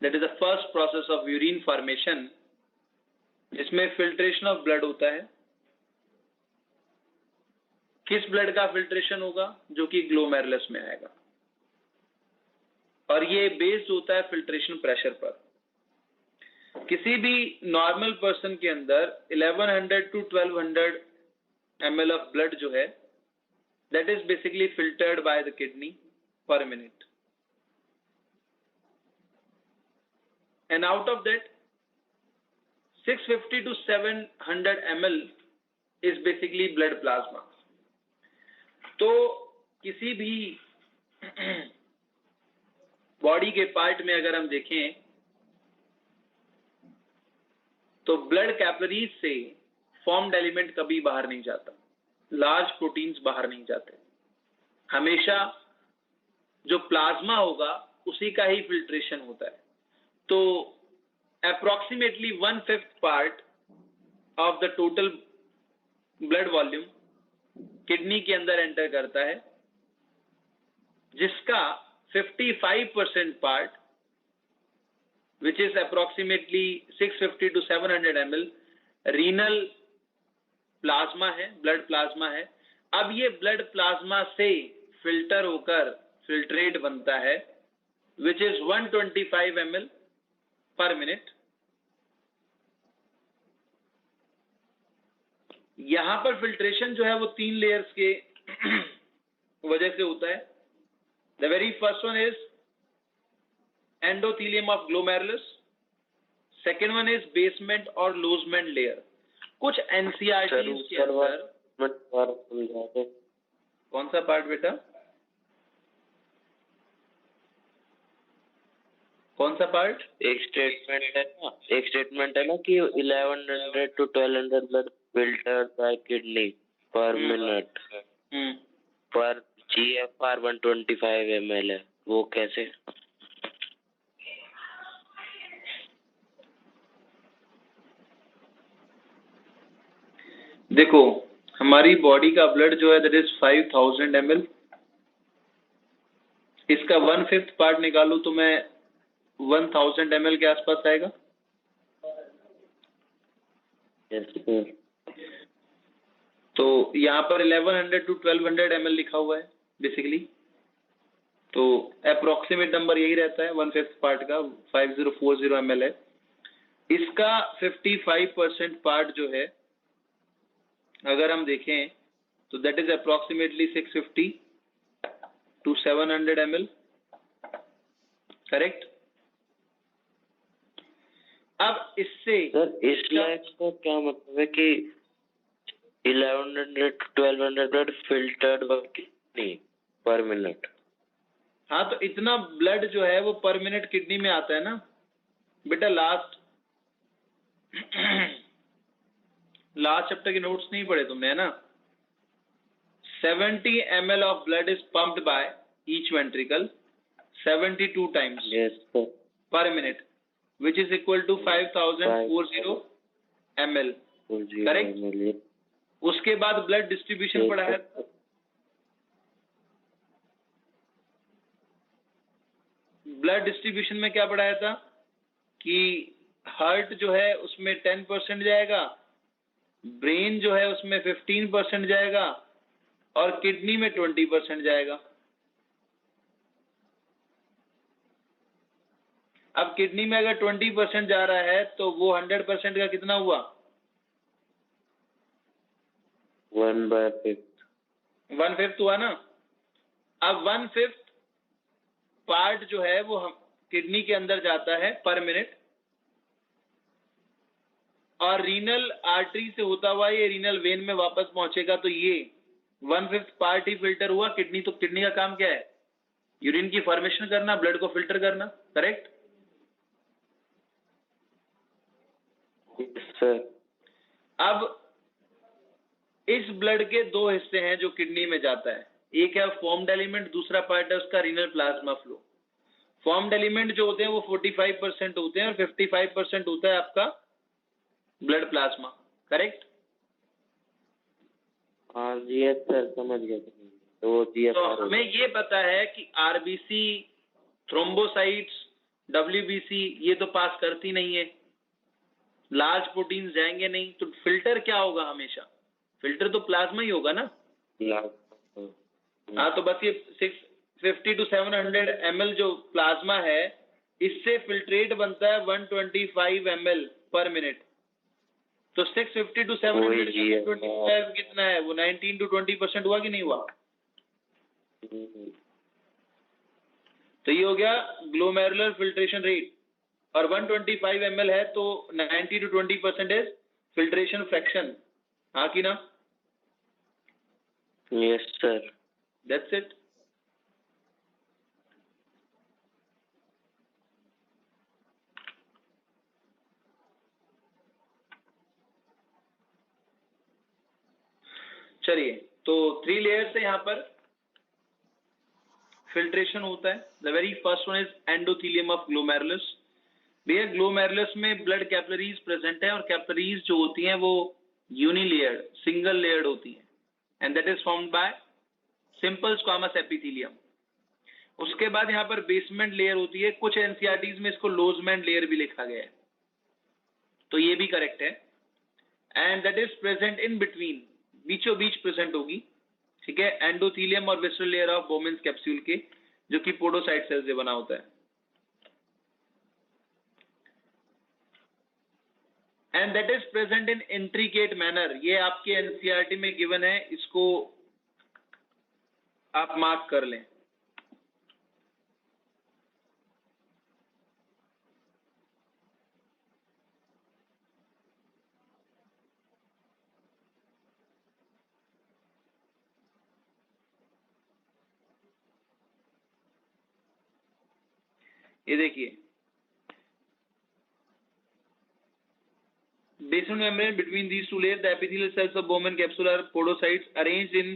[SPEAKER 2] That is the first process of urine formation, जिसमें फिल्ट्रेशन ऑफ ब्लड होता है। किस ब्लड का फिल्ट्रेशन होगा? जो कि ग्लोमेरुलस में आएगा, और ये बेस्ड होता है फिल्ट्रेशन प्रेशर पर। किसी भी नॉर्मल पर्सन के अंदर 1100 to 1200 ml ऑफ ब्लड जो है that is basically filtered by the kidney per minute, and out of that 650 to 700 ml is basically blood plasma। तो किसी भी बॉडी के पार्ट में अगर हम देखें तो ब्लड कैपिलरीज से फॉर्म्ड एलिमेंट कभी बाहर नहीं जाता, लार्ज प्रोटीन्स बाहर नहीं जाते। हमेशा जो प्लाज्मा होगा उसी का ही फिल्ट्रेशन होता है। तो approximately 1/5 part of the total blood volume kidney के अंदर एंटर करता है, जिसका 55% part which is approximately 650 to 700 ml renal plasma है, ब्लड प्लाज्मा है। अब ये ब्लड प्लाज्मा से फिल्टर होकर फिल्ट्रेट बनता है विच इज 125 ml पर मिनट, यहां पर फिल्ट्रेशन जो है वो 3 लेयर्स के वजह से होता है। The very first one is endothelium of glomerulus, second one is basement और लोजमेंट लेयर। कुछ एनसीईआरटी के अंदर कौन सा पार्ट बेटा, कौन सा पार्ट?
[SPEAKER 4] एक स्टेटमेंट है ना कि 1100 to 1200 blood filtered by kidney per minute पर GFR 125 ml है, वो कैसे?
[SPEAKER 2] देखो हमारी बॉडी का ब्लड जो है दैट इज 5000 ml। इसका 1/5 पार्ट निकालू तो मैं 1000 ml के आसपास आएगा। तो यहाँ पर 1100 to 1200 ml लिखा हुआ है बेसिकली, तो अप्रोक्सीमेट नंबर यही रहता है 1/5 पार्ट का 5040 ml है। इसका 55% पार्ट जो है अगर हम देखें तो that is approximately 650 to 700 ml, correct. अब इससे
[SPEAKER 4] सर इस लाइट का क्या मतलब है कि 1100 to 1200 ब्लड फिल्टर्ड नहीं पर मिनट?
[SPEAKER 2] हाँ तो इतना ब्लड जो है वो पर मिनट किडनी में आता है ना बेटा। लास्ट चैप्टर के नोट्स नहीं पढ़े तुमने, है ना। 70 ml of blood is pumped by each ventricle 72 times per minute, which is equal to 5040 ml, correct. उसके बाद ब्लड डिस्ट्रीब्यूशन पड़ा है, ब्लड डिस्ट्रीब्यूशन में क्या पढ़ाया था कि हार्ट जो है उसमें 10% जाएगा, ब्रेन जो है उसमें 15% जाएगा और किडनी में 20% जाएगा। अब किडनी में अगर 20% जा रहा है तो वो 100% का कितना हुआ? 1/5 हुआ ना। अब 1/5 पार्ट जो है वो हम किडनी के अंदर जाता है पर मिनट, और रीनल आर्टरी से होता हुआ ये रीनल वेन में वापस पहुंचेगा। तो ये 1/5 पार्ट ही फिल्टर हुआ। किडनी, तो किडनी का काम क्या है? यूरिन की फॉर्मेशन करना, ब्लड को फिल्टर करना, करेक्ट
[SPEAKER 4] सर।
[SPEAKER 2] अब इस ब्लड के 2 हिस्से हैं जो किडनी में जाता है, एक है फॉर्म्ड एलिमेंट, दूसरा पार्ट है उसका renal plasma flow. Formed element जो होते हैं वो 45% होते हैं और 55% होता है आपका ब्लड प्लाज्मा, करेक्ट।
[SPEAKER 4] हाँ जी सर, समझ गया। तो
[SPEAKER 2] हमें ये पता है कि आरबीसी, थ्रोम्बोसाइट्स, डब्ल्यूबीसी ये तो पास करती नहीं है, लार्ज प्रोटीन्स जाएंगे नहीं, तो फिल्टर क्या होगा? हमेशा फिल्टर तो प्लाज्मा ही होगा ना। हाँ तो बस ये 650 to 700 ml जो प्लाज्मा है इससे फिल्ट्रेट बनता है 125 ml पर मिनट। तो 650 to 700 25 कितना है? वो 19 to 20% हुआ कि नहीं हुआ? तो ये हो गया ग्लोमेरुलर फिल्ट्रेशन रेट, और 125 ml है तो 90 to 20% इज फिल्ट्रेशन फ्रैक्शन, हाँ कि ना?
[SPEAKER 4] Yes sir,
[SPEAKER 2] that's it. चलिए, तो 3 लेयर्स है यहाँ पर फिल्ट्रेशन होता है। The very first one is endothelium of glomerulus. भैया ग्लोमेरुलस में ब्लड कैपिलरीज प्रेजेंट है, और कैपिलरीज जो होती हैं वो यूनिलेयर्ड, सिंगल लेयर्ड होती हैं, and that is formed by simple squamous epithelium. उसके बाद यहाँ पर बेसमेंट लेयर होती है, कुछ एनसीईआरटीज में इसको लोजमेंट लेयर भी लिखा गया है, तो ये भी करेक्ट है। And that is present in between, बीचों बीच प्रेजेंट होगी, ठीक है, एंडोथीलियम और visceral layer of Bowman's capsule के, जो कि पोडोसाइट सेल से बना होता है। And that is present in intricate manner. ये आपके एनसीईआरटी में गिवन है, इसको आप मार्क कर लें। ये देखिए, basal membrane between these two layers, the epithelial cells of Bowman capsule are podocytes arranged in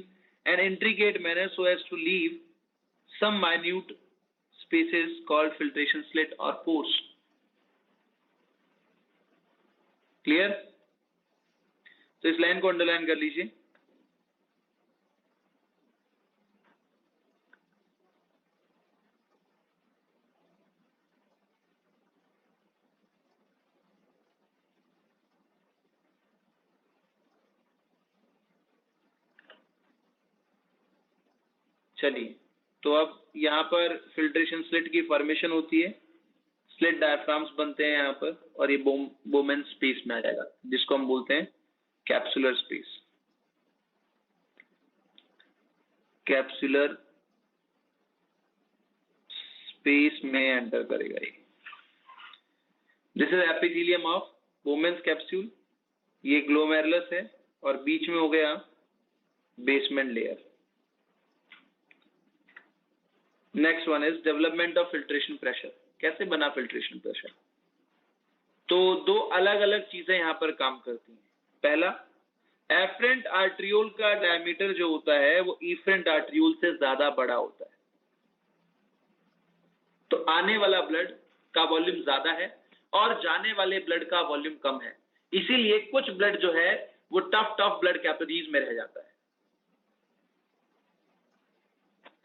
[SPEAKER 2] an intricate manner so as to leave some minute spaces called filtration slit or pores. Clear? तो इस लाइन को अंडरलाइन कर लीजिए। चलिए, तो अब यहाँ पर फिल्ट्रेशन स्लिट की फॉर्मेशन होती है, स्लिट डायफ्राम्स बनते हैं यहाँ पर, और ये बोमेन स्पेस में आ जाएगा जिसको हम बोलते हैं कैप्सुलर स्पेस। कैप्सुलर स्पेस में एंटर करेगा ये। This is epithelium of Bowman's capsule. ये ग्लोमेरुलस है और बीच में हो गया basement layer. Next one is development of filtration pressure. कैसे बना फिल्ट्रेशन प्रेशर? तो दो अलग अलग चीजें यहां पर काम करती हैं। पहला, एफरेंट आर्ट्रियोल का डायमीटर जो होता है वो इफरेंट आर्ट्रियोल से ज्यादा बड़ा होता है, तो आने वाला ब्लड का वॉल्यूम ज्यादा है और जाने वाले ब्लड का वॉल्यूम कम है। इसीलिए कुछ ब्लड जो है वो टफ ब्लड कैपिलरीज में रह जाता है,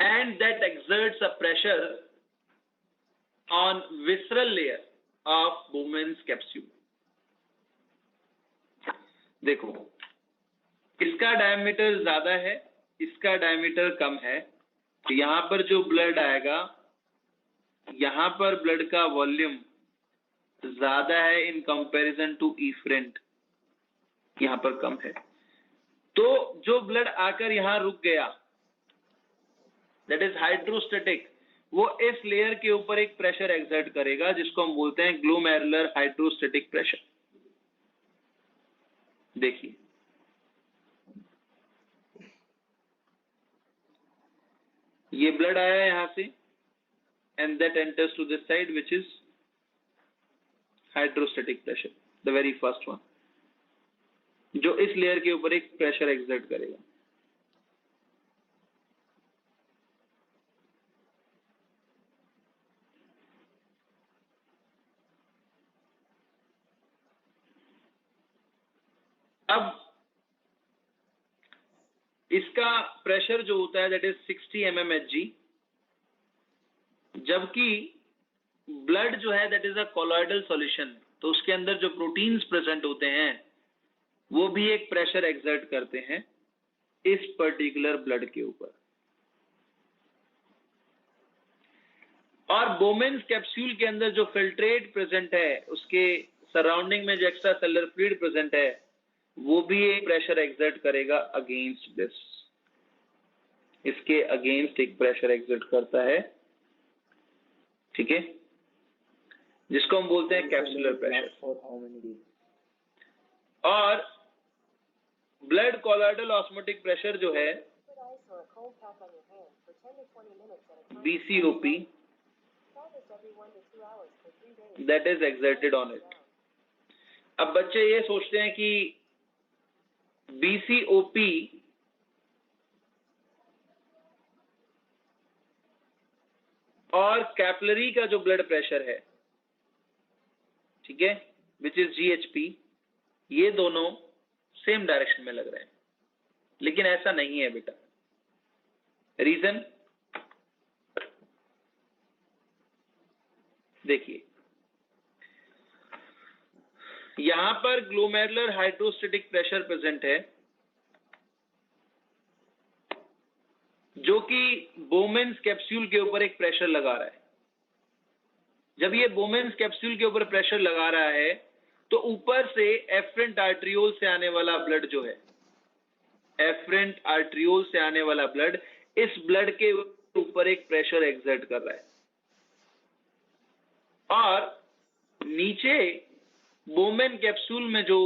[SPEAKER 2] and that exerts a pressure on visceral layer of Bowman's capsule. देखो, इसका डायमीटर ज्यादा है, इसका डायमीटर कम है, तो यहां पर जो ब्लड आएगा, यहां पर ब्लड का वॉल्यूम ज्यादा है इन कंपैरिजन टू इफरेंट, यहां पर कम है। तो जो ब्लड आकर यहां रुक गया, दैट इज हाइड्रोस्टेटिक, वो इस लेयर के ऊपर एक प्रेशर एक्सर्ट करेगा जिसको हम बोलते हैं ग्लोमेरुलर हाइड्रोस्टेटिक प्रेशर। देखिए, ये ब्लड आया यहां से and that enters to this side which is hydrostatic pressure, the very first one, जो इस लेयर के ऊपर एक प्रेशर एक्सर्ट करेगा। अब इसका प्रेशर जो होता है दैट इज 60 mmHg, जबकि ब्लड जो है that is a colloidal solution, तो उसके अंदर जो प्रोटीन्स प्रेजेंट होते हैं वो भी एक प्रेशर एक्सर्ट करते हैं इस पर्टिकुलर ब्लड के ऊपर। और बोमेन्स कैप्सूल के अंदर जो फिल्ट्रेट प्रेजेंट है, उसके सराउंडिंग में जो एक्स्ट्रा सेलुलर फ्लूइड प्रेजेंट है, वो भी एक प्रेशर एक्सर्ट करेगा अगेंस्ट दिस, इसके अगेंस्ट एक प्रेशर एक्सर्ट करता है, ठीक है, जिसको हम बोलते हैं कैप्सुलर प्रेशर। और ब्लड कोलॉइडल ऑस्मोटिक प्रेशर जो है BCOP, that is exerted on it. अब बच्चे ये सोचते हैं कि BCOP और कैपिलरी का जो ब्लड प्रेशर है, ठीक है, विच इज GHP, ये दोनों सेम डायरेक्शन में लग रहे हैं, लेकिन ऐसा नहीं है बेटा। रीजन देखिए, यहां पर ग्लोमेरुलर हाइड्रोस्टेटिक प्रेशर प्रेजेंट है जो कि बोमेन्स कैप्सूल के ऊपर एक प्रेशर लगा रहा है। जब ये बोमेन्स कैप्सूल के ऊपर प्रेशर लगा रहा है तो ऊपर से एफरेंट आर्ट्रियोल से आने वाला ब्लड जो है, एफरेंट आर्ट्रियोल से आने वाला ब्लड, इस ब्लड के ऊपर एक प्रेशर एक्सर्ट कर रहा है, और नीचे बोमेन कैप्सूल में जो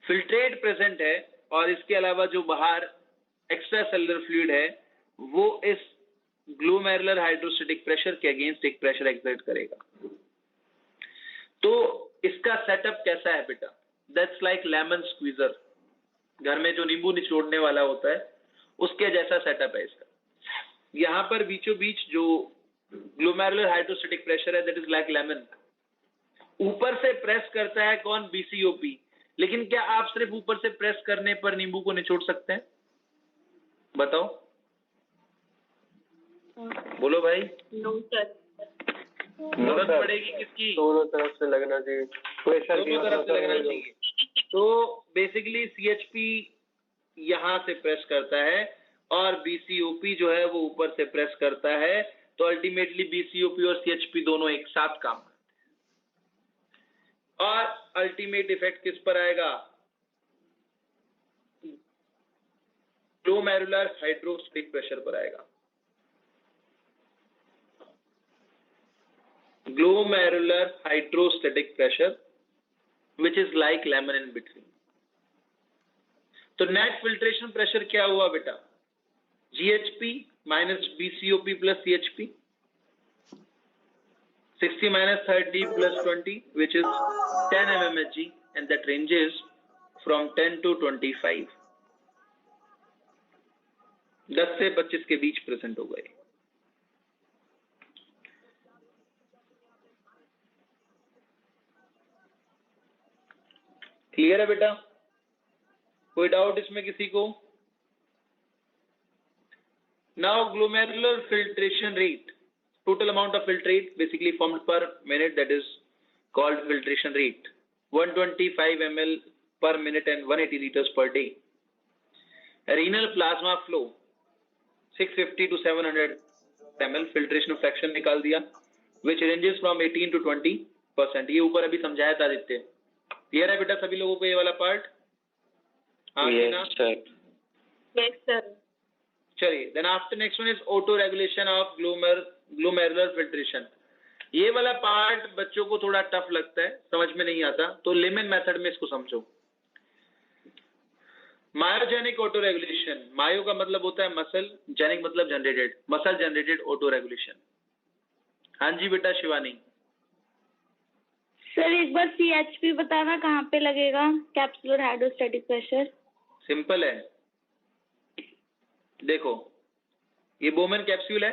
[SPEAKER 2] फिल्ट्रेट प्रेजेंट है और इसके अलावा जो बाहर एक्स्ट्रा सेलुलर फ्लूइड है, वो इस ग्लोमेरुलर हाइड्रोस्टेटिक प्रेशर के अगेंस्ट एक प्रेशर एक्सर्ट करेगा। तो इसका सेटअप कैसा है बेटा? That's like lemon squeezer. घर में जो नींबू निचोड़ने वाला होता है उसके जैसा सेटअप है इसका। यहां पर बीचों बीच जो ग्लोमेरुलर हाइड्रोस्टेटिक प्रेशर है, दैट इज लाइक लेमन। ऊपर से प्रेस करता है कौन? बीसीओपी। लेकिन क्या आप सिर्फ ऊपर से प्रेस करने पर नींबू को निचोड़ सकते हैं? बताओ, बोलो भाई।
[SPEAKER 3] No sir.
[SPEAKER 2] जरूरत पड़ेगी किसकी?
[SPEAKER 5] दोनों तरफ से लगना चाहिए, प्रेशर
[SPEAKER 2] दोनों तरफ से लगना चाहिए। तो बेसिकली सीएचपी यहां से प्रेस करता है और बीसीओपी जो है वो ऊपर से प्रेस करता है, तो अल्टीमेटली बीसीओपी और सीएचपी दोनों एक साथ काम करते हैं। और अल्टीमेट इफेक्ट किस पर आएगा? ग्लोमेरुलर हाइड्रोस्टेटिक प्रेशर पर आएगा। Glomerular hydrostatic pressure which is like lemon in between। तो नेट फिल्ट्रेशन प्रेशर क्या हुआ बेटा? GHP minus BCOP plus CHP, 60 minus 30 plus 20, which is 10 mmHg, and that ranges from 10 to 25। 10 से 25 के बीच प्रेजेंट हो गए। क्लियर है बेटा? कोई डाउट इसमें किसी को? Now glomerular filtration rate, total amount of filtrate basically formed per minute, that is called filtration rate, 125 ml per minute and 180 liters per day। Renal plasma flow 650 to 700 ml, filtration fraction निकाल दिया, which ranges from 18 to 20%। ये ऊपर अभी समझाया था आदित्य। क्लियर है बेटा सभी लोगों को ये वाला पार्ट? हाँ कि ना?
[SPEAKER 3] Yes sir.
[SPEAKER 2] चलिए, then after next one is auto regulation of glomerular filtration. ये वाला पार्ट बच्चों को थोड़ा टफ लगता है, समझ में नहीं आता, तो लेमन मेथड में इसको समझो। मायोजेनिक ऑटो रेगुलेशन, मायो का मतलब होता है मसल, जेनिक मतलब generated, muscle generated auto regulation. हाँ जी बेटा शिवानी।
[SPEAKER 3] सर एक बार CHP बताना कहाँ पे लगेगा? Capsular hydrostatic pressure.
[SPEAKER 2] सिंपल है, देखो ये बोमेन कैप्सूल है।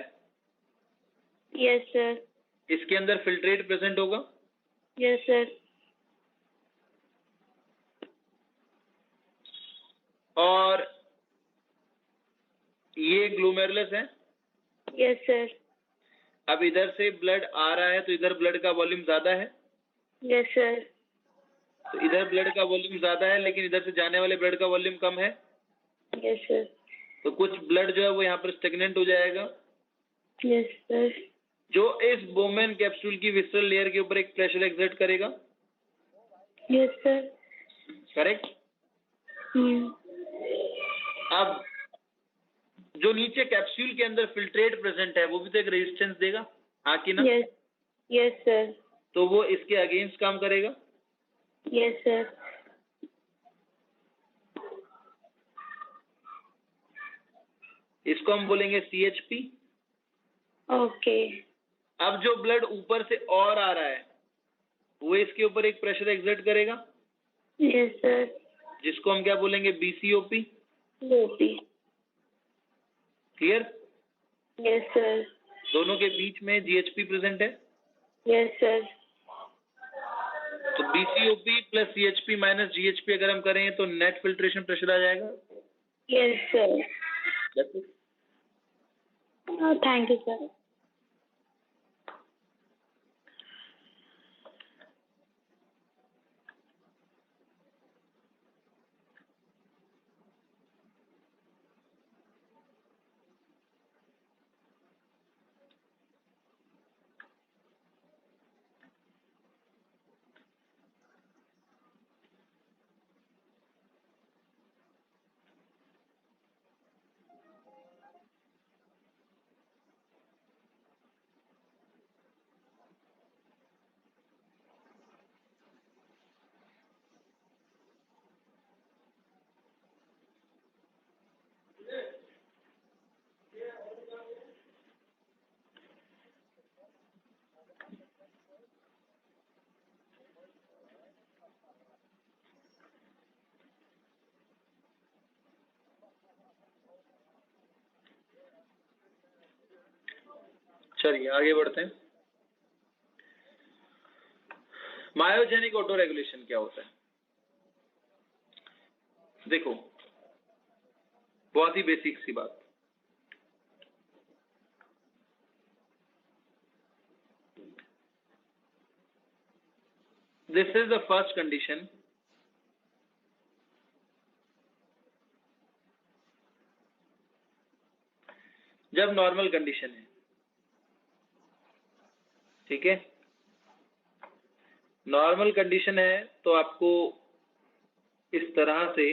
[SPEAKER 3] Yes sir.
[SPEAKER 2] इसके अंदर फिल्ट्रेट प्रेजेंट होगा।
[SPEAKER 3] Yes sir.
[SPEAKER 2] और ये ग्लोमेरुलस है।
[SPEAKER 3] Yes sir.
[SPEAKER 2] अब इधर से ब्लड आ रहा है तो इधर ब्लड का वॉल्यूम ज्यादा है।
[SPEAKER 3] Yes sir.
[SPEAKER 2] तो इधर ब्लड का वॉल्यूम ज्यादा है, लेकिन इधर से जाने वाले ब्लड का वॉल्यूम कम है।
[SPEAKER 3] Yes sir.
[SPEAKER 2] तो कुछ ब्लड जो है वो यहाँ पर स्टेगनेंट हो जाएगा।
[SPEAKER 3] Yes sir.
[SPEAKER 2] जो इस बोमेन कैप्सूल की विसरल लेयर के ऊपर एक प्रेशर एक्सर्ट करेगा।
[SPEAKER 3] Yes sir.
[SPEAKER 2] करेक्ट। अब जो नीचे कैप्सूल के अंदर फिल्ट्रेट प्रेजेंट है वो भी तो एक रेजिस्टेंस देगा, हाँ कि ना?
[SPEAKER 3] यस। Yes sir.
[SPEAKER 2] तो वो इसके अगेंस्ट काम करेगा।
[SPEAKER 3] Yes sir.
[SPEAKER 2] इसको हम बोलेंगे CHP।
[SPEAKER 3] ओके।
[SPEAKER 2] अब जो ब्लड ऊपर से और आ रहा है वो इसके ऊपर एक प्रेशर एक्सर्ट करेगा।
[SPEAKER 3] Yes sir.
[SPEAKER 2] जिसको हम क्या बोलेंगे? BCOP।
[SPEAKER 3] OP.
[SPEAKER 2] Clear?
[SPEAKER 3] Yes sir.
[SPEAKER 2] दोनों के बीच में GHP प्रेजेंट है।
[SPEAKER 3] Yes sir.
[SPEAKER 2] तो BCOP plus CHP minus GHP अगर हम करें तो नेट फिल्ट्रेशन प्रेशर आ जाएगा।
[SPEAKER 3] Yes sir. Thank you sir.
[SPEAKER 2] चलिए आगे बढ़ते हैं। मायोजेनिक ऑटो रेगुलेशन क्या होता है? देखो, बहुत ही बेसिक सी बात। This is the first condition. जब नॉर्मल कंडीशन है, ठीक है, नॉर्मल कंडीशन है तो आपको इस तरह से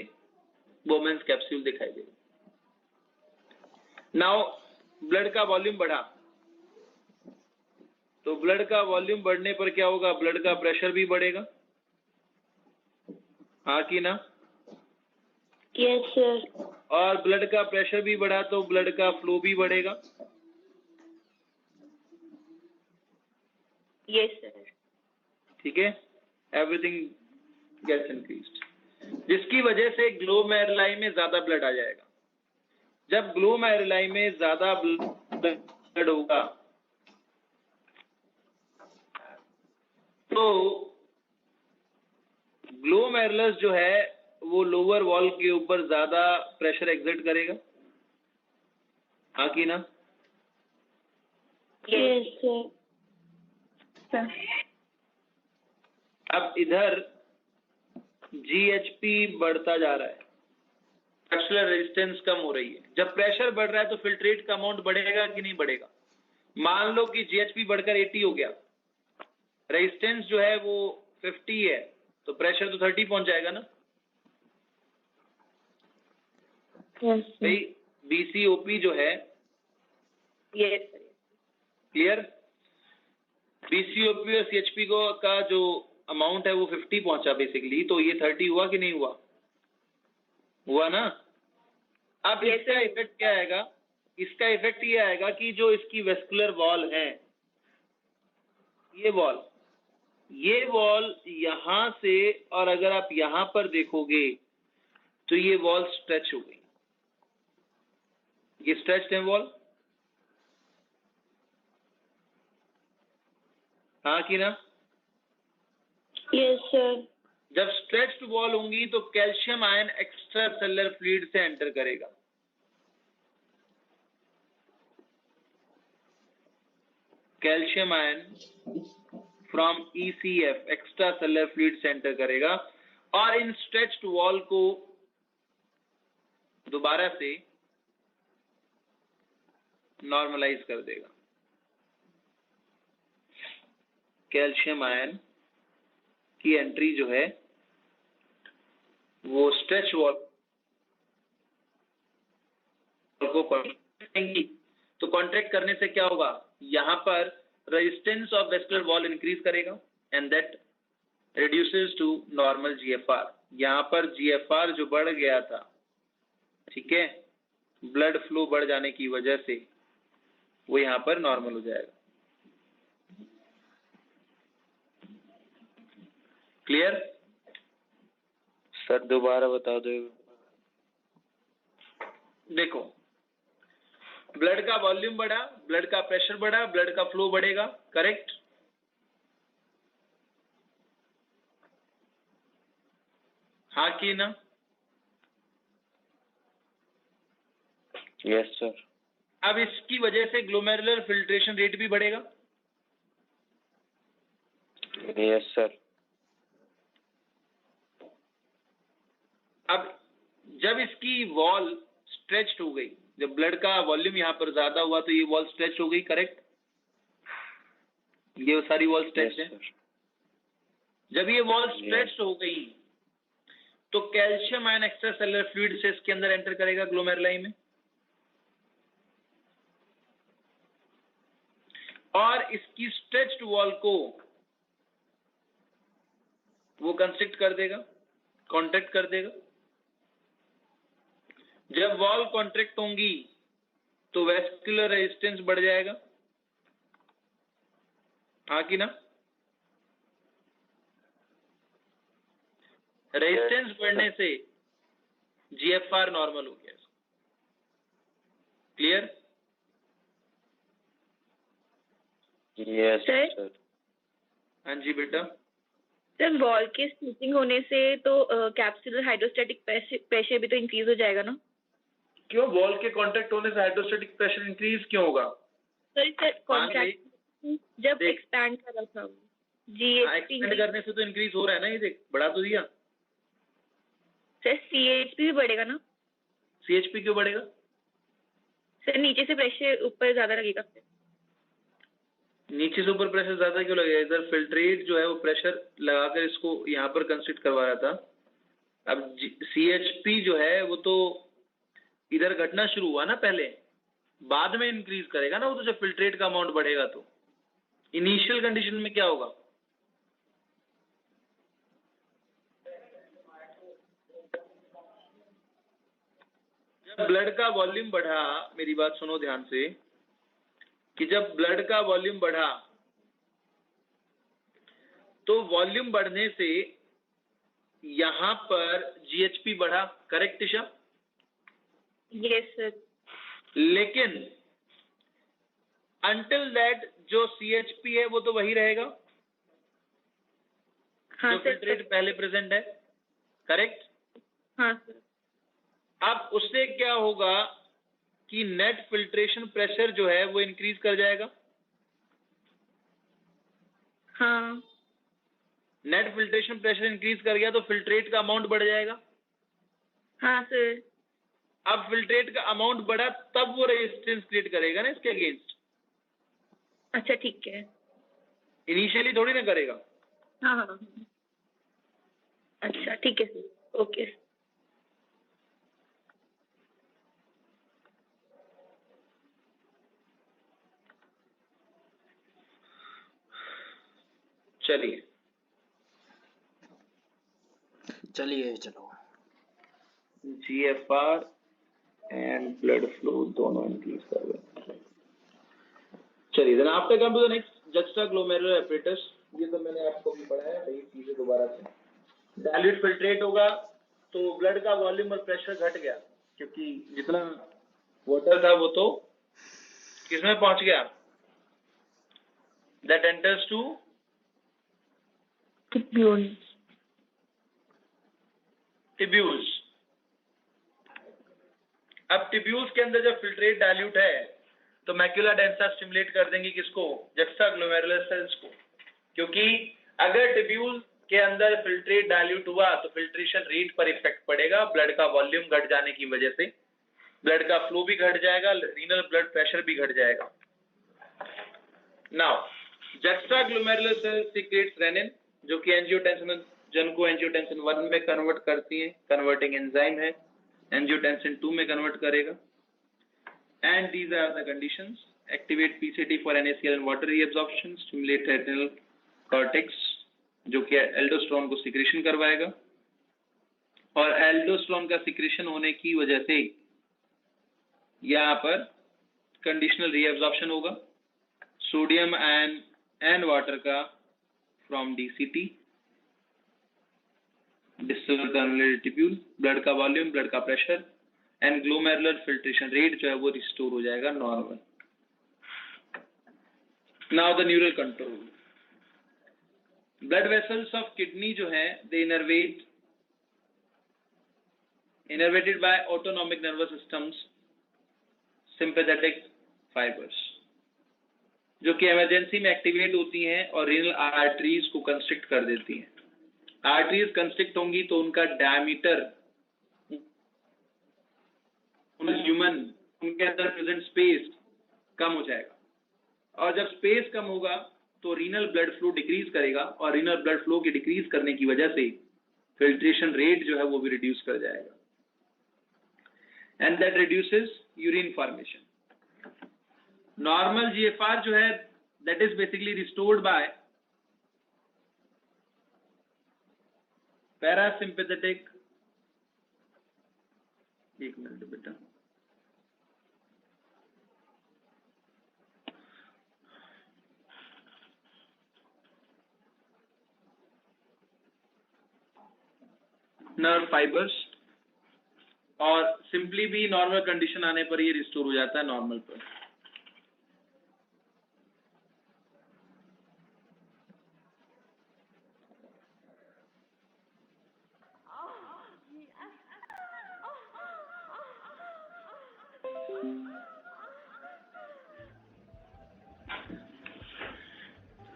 [SPEAKER 2] बोमेंस कैप्सूल दिखाई देगा। नाउ ब्लड का वॉल्यूम बढ़ा, तो ब्लड का वॉल्यूम बढ़ने पर क्या होगा? ब्लड का प्रेशर भी बढ़ेगा, हाँ कि ना?
[SPEAKER 3] Yes sir.
[SPEAKER 2] और ब्लड का प्रेशर भी बढ़ा तो ब्लड का फ्लो भी बढ़ेगा।
[SPEAKER 3] Yes sir.
[SPEAKER 2] ठीक है, एवरीथिंग गेट्स इंक्रीज्ड, जिसकी वजह से ग्लोमेरुलाई में ज्यादा ब्लड आ जाएगा। जब ग्लोमेरुलाई में ज्यादा ब्लड होगा तो ग्लोमेरुलस जो है वो लोअर वॉल के ऊपर ज्यादा प्रेशर एक्सर्ट करेगा, हाँ कि ना?
[SPEAKER 3] Yes sir.
[SPEAKER 2] अब इधर जीएचपी बढ़ता जा रहा है, कैप्सुलर रेजिस्टेंस कम हो रही है। जब प्रेशर बढ़ रहा है तो फिल्ट्रेट का अमाउंट बढ़ेगा कि नहीं बढ़ेगा? मान लो कि जीएचपी बढ़कर 80 हो गया, रेजिस्टेंस जो है वो 50 है, तो प्रेशर तो 30 पहुंच जाएगा ना। भाई बीसीओपी जो है,
[SPEAKER 3] यस सर।
[SPEAKER 2] क्लियर? बीसीओपी और सीएचपी को का जो अमाउंट है वो 50 पहुंचा बेसिकली, तो ये 30 हुआ कि नहीं हुआ? हुआ ना। अब इसका इफेक्ट क्या आएगा? इसका इफेक्ट ये आएगा कि जो इसकी वेस्कुलर वॉल है, ये वॉल यहां से, और अगर आप यहां पर देखोगे तो ये वॉल स्ट्रेच हो गई। ये स्ट्रेच्ड है वॉल, हाँ कि ना?
[SPEAKER 3] Yes sir.
[SPEAKER 2] जब स्ट्रेच्ड वॉल होंगी तो calcium ion extra cellular fluid से एंटर करेगा। Calcium ion from ECF extra cellular fluid से एंटर करेगा और इन स्ट्रेच्ड वॉल को दोबारा से नॉर्मलाइज कर देगा। कैल्शियम आयन की एंट्री जो है वो स्ट्रेच वॉल को कॉन्ट्रैक्ट करेंगी, तो कॉन्ट्रैक्ट करने से क्या होगा? यहां पर resistance of vascular wall increase करेगा and that reduces to normal GFR। यहां पर GFR जो बढ़ गया था, ठीक है, ब्लड फ्लो बढ़ जाने की वजह से वो यहां पर नॉर्मल हो जाएगा। क्लियर?
[SPEAKER 4] सर दोबारा बता दो।
[SPEAKER 2] देखो, ब्लड का वॉल्यूम बढ़ा, ब्लड का प्रेशर बढ़ा, ब्लड का फ्लो बढ़ेगा, करेक्ट? हाँ कि ना?
[SPEAKER 4] Yes sir.
[SPEAKER 2] अब इसकी वजह से ग्लोमेरुलर फिल्ट्रेशन रेट भी बढ़ेगा।
[SPEAKER 4] Yes sir.
[SPEAKER 2] अब जब इसकी वॉल स्ट्रेच्ड हो गई, जब ब्लड का वॉल्यूम यहाँ पर ज्यादा हुआ तो ये वॉल स्ट्रेच हो गई, करेक्ट? ये सारी वॉल स्ट्रेच है। जब ये वॉल स्ट्रेच हो गई तो calcium ion extra cellular fluid से इसके अंदर एंटर करेगा ग्लोमेरुलाई में, और इसकी स्ट्रेच्ड वॉल को वो कंस्ट्रिक्ट कर देगा, कॉन्ट्रैक्ट कर देगा। जब वॉल कॉन्ट्रैक्ट होंगी तो वेस्कुलर रेजिस्टेंस बढ़ जाएगा, हाँ कि ना? रेजिस्टेंस बढ़ने से GFR नॉर्मल हो गया। क्लियर?
[SPEAKER 4] Yes,
[SPEAKER 3] Sir?
[SPEAKER 4] sir.
[SPEAKER 2] हाँ जी बेटा।
[SPEAKER 3] सर वॉल के स्टिचिंग होने से तो कैप्सुलर हाइड्रोस्टैटिक प्रेशर भी तो इंक्रीज हो जाएगा ना?
[SPEAKER 2] क्यों? वॉल के कांटेक्ट होने से हाइड्रोस्टैटिक प्रेशर इंक्रीज क्यों होगा?
[SPEAKER 3] सर कॉन्ट्रैक्ट जब
[SPEAKER 2] देख।
[SPEAKER 3] एक्सपैंड कर रहा था जी
[SPEAKER 2] एक्सपेंड करने से तो इंक्रीज हो रहा है ना, ये देख बढ़ा तो दिया।
[SPEAKER 3] सर CHP भी बढ़ेगा ना?
[SPEAKER 2] CHP क्यों बढ़ेगा?
[SPEAKER 3] सर नीचे से प्रेशर ऊपर ज्यादा लगेगा फिर।
[SPEAKER 2] नीचे से ऊपर प्रेशर ज्यादा क्यों लगेगा? इधर फिल्ट्रेट जो है वो प्रेशर लगाकर इसको यहाँ पर कंस्ट्रक्ट करवा रहा था। अब CHP जो है वो तो इधर घटना शुरू हुआ ना पहले, बाद में इंक्रीज करेगा ना वो, तो जब फिल्ट्रेट का अमाउंट बढ़ेगा तो इनिशियल कंडीशन में क्या होगा? जब ब्लड का वॉल्यूम बढ़ा, मेरी बात सुनो ध्यान से, कि जब ब्लड का वॉल्यूम बढ़ा तो वॉल्यूम बढ़ने से यहां पर GHP बढ़ा, करेक्ट ईशा?
[SPEAKER 3] Yes sir.
[SPEAKER 2] लेकिन अंटिल दैट जो CHP है वो तो वही रहेगा
[SPEAKER 3] हाँ
[SPEAKER 2] जो फिल्ट्रेट पहले प्रेजेंट है, करेक्ट?
[SPEAKER 3] हाँ सर।
[SPEAKER 2] अब उससे क्या होगा कि नेट फिल्ट्रेशन प्रेशर जो है वो इंक्रीज कर जाएगा।
[SPEAKER 3] हाँ
[SPEAKER 2] नेट फिल्ट्रेशन प्रेशर इंक्रीज कर गया तो फिल्ट्रेट का अमाउंट बढ़ जाएगा।
[SPEAKER 3] हाँ सर।
[SPEAKER 2] अब फिल्ट्रेट का अमाउंट बढ़ा तब वो रेजिस्टेंस क्रिएट करेगा ना इसके अगेंस्ट।
[SPEAKER 3] अच्छा ठीक है।
[SPEAKER 2] इनिशियली थोड़ी ना करेगा।
[SPEAKER 3] हाँ हाँ हाँ। अच्छा ठीक है सर, ओके।
[SPEAKER 2] चलिए
[SPEAKER 1] चलिए चलो।
[SPEAKER 2] GFR एंड ब्लड फ्लो दोनों इंक्रीज कर गए। चलिए then after come to the next juxtaglomerular apparatus. ये तो मैंने आपको भी पढ़ाया, वही चीजें दोबारा से। डाइल्यूट फिल्ट्रेट होगा तो ब्लड का वॉल्यूम और प्रेशर घट गया, क्योंकि जितना वाटर था वो तो किसमें पहुंच गया? That enters to tubules. अब टिब्यूल्स के अंदर जब फिल्ट्रेट डाइल्यूट है तो मैक्यूला डेंसा स्टिमुलेट कर देंगे किसको? जक्स्टाग्लोमेरुलर सेल्स को। क्योंकि अगर टिब्यूल के अंदर फिल्ट्रेट डाइल्यूट हुआ तो फिल्ट्रेशन रेट पर इफेक्ट पड़ेगा, ब्लड का वॉल्यूम घट जाने की वजह से ब्लड का फ्लो भी घट जाएगा, रीनल ब्लड प्रेशर भी घट जाएगा। Now juxtaglomerular cell secretes renin, जो कि एंजियोटेंसिन को एंजियोटेंसिन 1 में कन्वर्ट करती है, कन्वर्टिंग एंजाइम है, एंजियोटेंसिन 2 में कन्वर्ट करेगा। And these are the conditions: activate PCT for NaCl and water reabsorption, stimulate retinal cortex जो कि एल्डोस्टेरोन को सिक्रेशन करवाएगा, और एल्डोस्टेरोन का सिक्रेशन होने की वजह से यहाँ पर कंडीशनल रीअब्जॉर्प्शन होगा सोडियम एंड वाटर का from DCT, distal convoluted tubule. Blood का वॉल्यूम, ब्लड का pressure and glomerular filtration rate जो है वो रिस्टोर हो जाएगा normal. Now the neural control. Blood vessels of kidney जो है they innervated by autonomic nervous systems sympathetic fibres, जो कि इमरजेंसी में एक्टिवेट होती हैं और रीनल आर्टरीज को कंस्ट्रिक्ट कर देती हैं। आर्टरीज कंस्ट्रिक्ट होंगी तो उनका डायमीटर, ह्यूमन, उनके अंदर प्रेजेंट स्पेस कम हो जाएगा, और जब स्पेस कम होगा तो रीनल ब्लड फ्लो डिक्रीज करेगा, और रीनल ब्लड फ्लो की डिक्रीज करने की वजह से फिल्ट्रेशन रेट जो है वो भी रिड्यूस कर जाएगा, and that reduces urine formation. Normal GFR जो है that is basically restored bye parasympathetic, एक मिनट बेटा, नर्व फाइबर्स, और सिंपली भी नॉर्मल कंडीशन आने पर ये रिस्टोर हो जाता है नॉर्मल पर।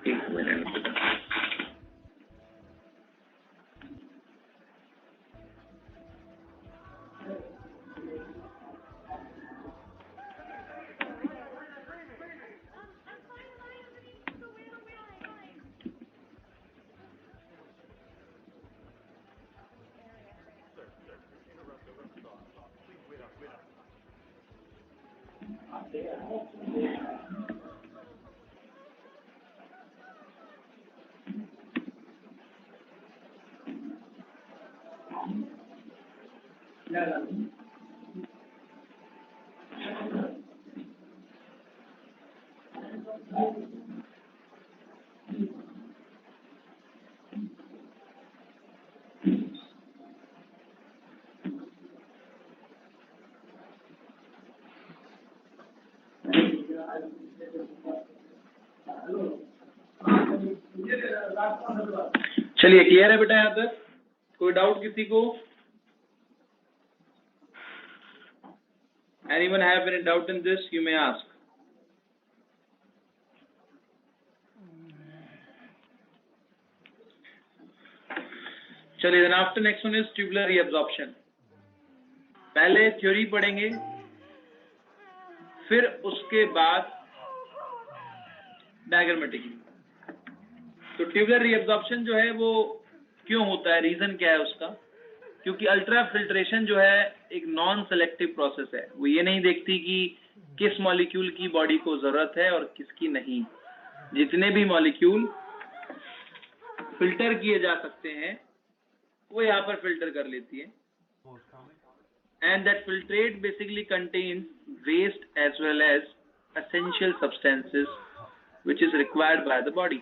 [SPEAKER 2] एक मिनट। चलिए, क्लियर है बेटा? यहाँ तक कोई डाउट किसी को? Anyone have any doubt in this? You may ask. चलिए, then after next one is tubular reabsorption. पहले थ्योरी पढ़ेंगे, फिर उसके बाद डायग्रामेटिक। तो ट्यूबुलर रीअब्जॉर्प्शन जो है वो क्यों होता है, रीजन क्या है उसका? क्योंकि अल्ट्रा फिल्ट्रेशन जो है एक नॉन सेलेक्टिव प्रोसेस है। वो ये नहीं देखती कि किस मॉलिक्यूल की बॉडी को जरूरत है और किसकी नहीं। जितने भी मॉलिक्यूल फिल्टर किए जा सकते हैं वो यहाँ पर फिल्टर कर लेती है। And that filtrate basically contains waste as well as essential substances which is required by the body.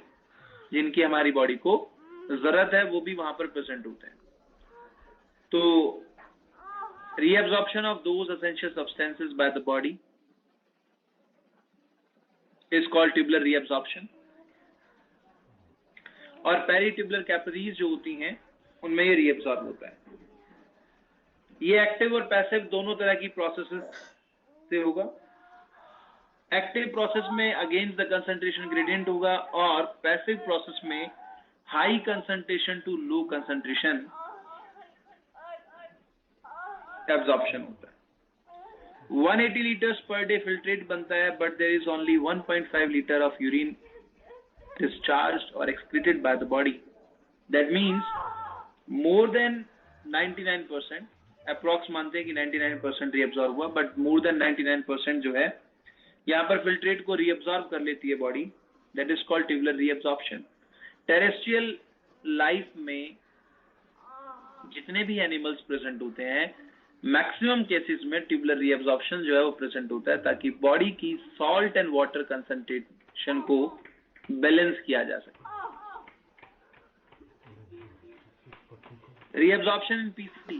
[SPEAKER 2] जिनकी हमारी बॉडी को जरूरत है वो भी वहां पर प्रेजेंट होते हैं। तो reabsorption of those essential substances by the body is called tubular reabsorption। और पेरिट्यूबुलर कैपिलरीज जो होती हैं उनमें ये रीअब्सॉर्ब होता है। ये एक्टिव और पैसिव दोनों तरह की प्रोसेसेस से होगा। एक्टिव प्रोसेस में अगेंस्ट द कंसंट्रेशन ग्रेडियंट होगा और पैसिव प्रोसेस में high concentration to low concentration absorption होता है। 180 लीटर्स पर डे फिल्ट्रेट बनता है, but there is only 1.5 litre of urine discharged और excreted by the body. That means more than 99%, approx मानते हैं कि 99% रीअब्सॉर्ब हुआ, बट मोर देन 99% जो है यहाँ पर फिल्ट्रेट को रीअब्सॉर्ब कर लेती है body. That is called tubular reabsorption. Terrestrial life में जितने भी एनिमल्स प्रेजेंट होते हैं मैक्सिमम केसेस में ट्यूबुलर रीअब्सॉर्प्शन जो है वो प्रेजेंट होता है, ताकि बॉडी की सॉल्ट एंड वाटर कंसंट्रेशन को बैलेंस किया जा सके। रीअब्सॉर्प्शन इन पीसीटी,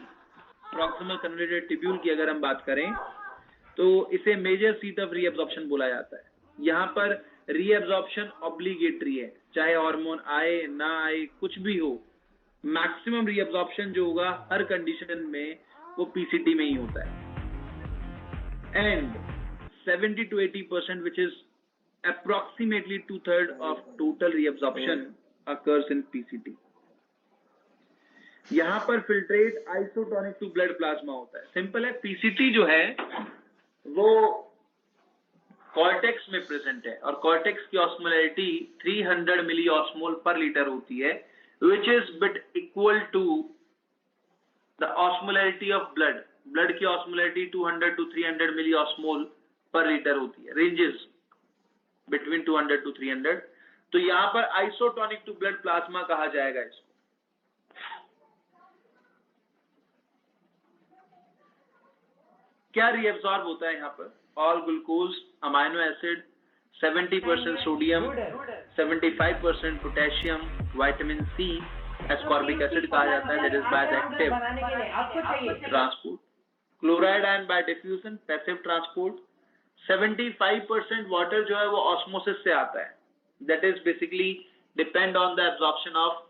[SPEAKER 2] प्रॉक्सिमल कन्वोल्यूटेड ट्यूब्यूल की अगर हम बात करें तो इसे मेजर सीट ऑफ रीअब्सॉर्प्शन बोला जाता है। यहाँ पर रीअब्सॉर्प्शन ऑब्लिगेटरी है, चाहे हार्मोन आए ना आए कुछ भी हो। मैक्सिमम रीअब्सॉर्प्शन जो होगा हर कंडीशन में वो पीसीटी में ही होता है। And 70 to 80% which is approximately 2/3 of total reabsorption occurs in PCT। यहाँ पर filtrate isotonic to blood plasma होता है। सिंपल है, पीसीटी जो है वो कॉर्टेक्स में प्रेजेंट है और कॉर्टेक्स की osmolarity 300 milli osmole per litre होती है, which is bit equal to the osmolarity of blood। Blood की osmolarity 200 to 300 milli osmole per litre होती है, रेंजेस बिटवीन 200 to 300। तो यहाँ पर आइसोटोनिक टू ब्लड प्लाज्मा कहा जाएगा इसको। क्या रीअब्सॉर्ब होता है यहाँ पर? All glucose, amino acid, 70% sodium, 75% potassium, vitamin C, ascorbic acid कहा जाता है, that is bioactive transport. Chloride ion by diffusion, passive transport. 75% water जो है वो ऑस्मोसिस से आता है, that is basically depend on the absorption of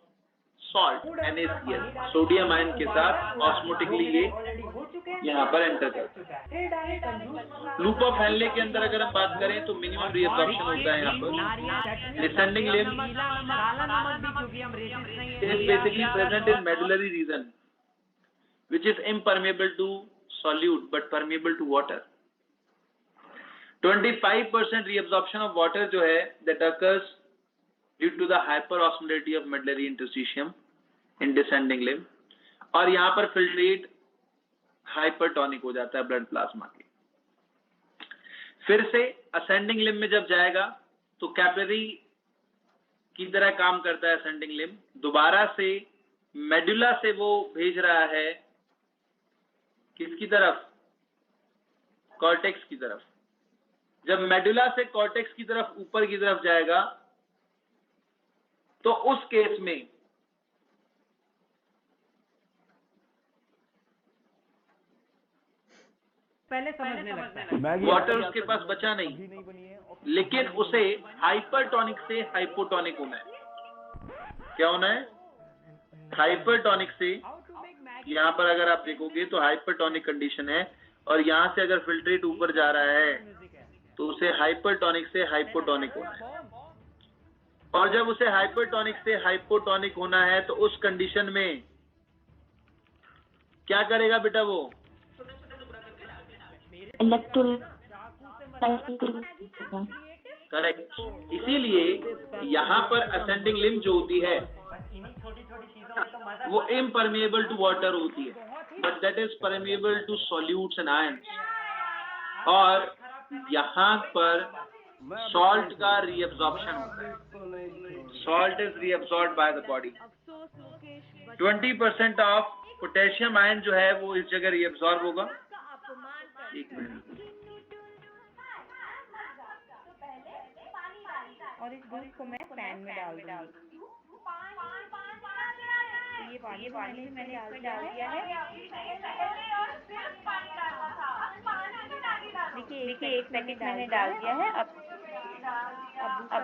[SPEAKER 2] salt NaCl sodium ion के साथ ऑस्मोटिकली ये यहाँ पर एंटर करता है। लूप ऑफ हेनले के अंदर अगर हम बात करें तो मिनिमम रीअब्जॉर्प्शन होता है यहाँ पर। Descending limb is basically present in medullary region which is impermeable to solute but permeable to water. 25% reabsorption of water जो है that occurs due to the hyperosmolarity of medullary interstitium in descending limb, और यहाँ पर फिल्ट्रेट हाइपरटोनिक हो जाता है ब्लड प्लाज्मा के। फिर से असेंडिंग लिम्ब में जब जाएगा तो कैपिलरी की तरह काम करता है असेंडिंग लिम्ब। दोबारा से मेडुला से वो भेज रहा है किसकी तरफ? कॉर्टेक्स की तरफ। जब मेडुला से कॉर्टेक्स की तरफ ऊपर की तरफ जाएगा तो उस केस में
[SPEAKER 6] पहले समझने लगता है
[SPEAKER 2] वाटर उसके पास बचा नहीं, लेकिन उसे हाइपरटोनिक से हाइपोटोनिक होना है। क्या होना है? हाइपरटोनिक से, यहाँ पर अगर आप देखोगे तो हाइपरटोनिक कंडीशन है, और यहाँ से अगर फिल्ट्रेट ऊपर जा रहा है तो उसे हाइपरटोनिक से हाइपोटोनिक होना है। और जब उसे हाइपरटोनिक से हाइपोटोनिक होना है तो उस कंडीशन में क्या करेगा बेटा? वो करेक्ट। इसीलिए यहाँ पर असेंडिंग लिम्ब जो होती है वो इम्परमेबल टू वाटर होती है, but that is permeable to solutes and ions. और यहाँ पर सॉल्ट का रीअब्जॉर्प्शन होता है। Salt is reabsorbed by the body. 20% of potassium ion जो है वो इस जगह रीअब्सॉर्ब होगा। एक मिनट।
[SPEAKER 3] और इस दूध को मैं पैन में डाल दूंगी। ये पानी मैंने इसमें डाल दिया है। देखिए 1 पैकेट मैंने डाल दिया है। अब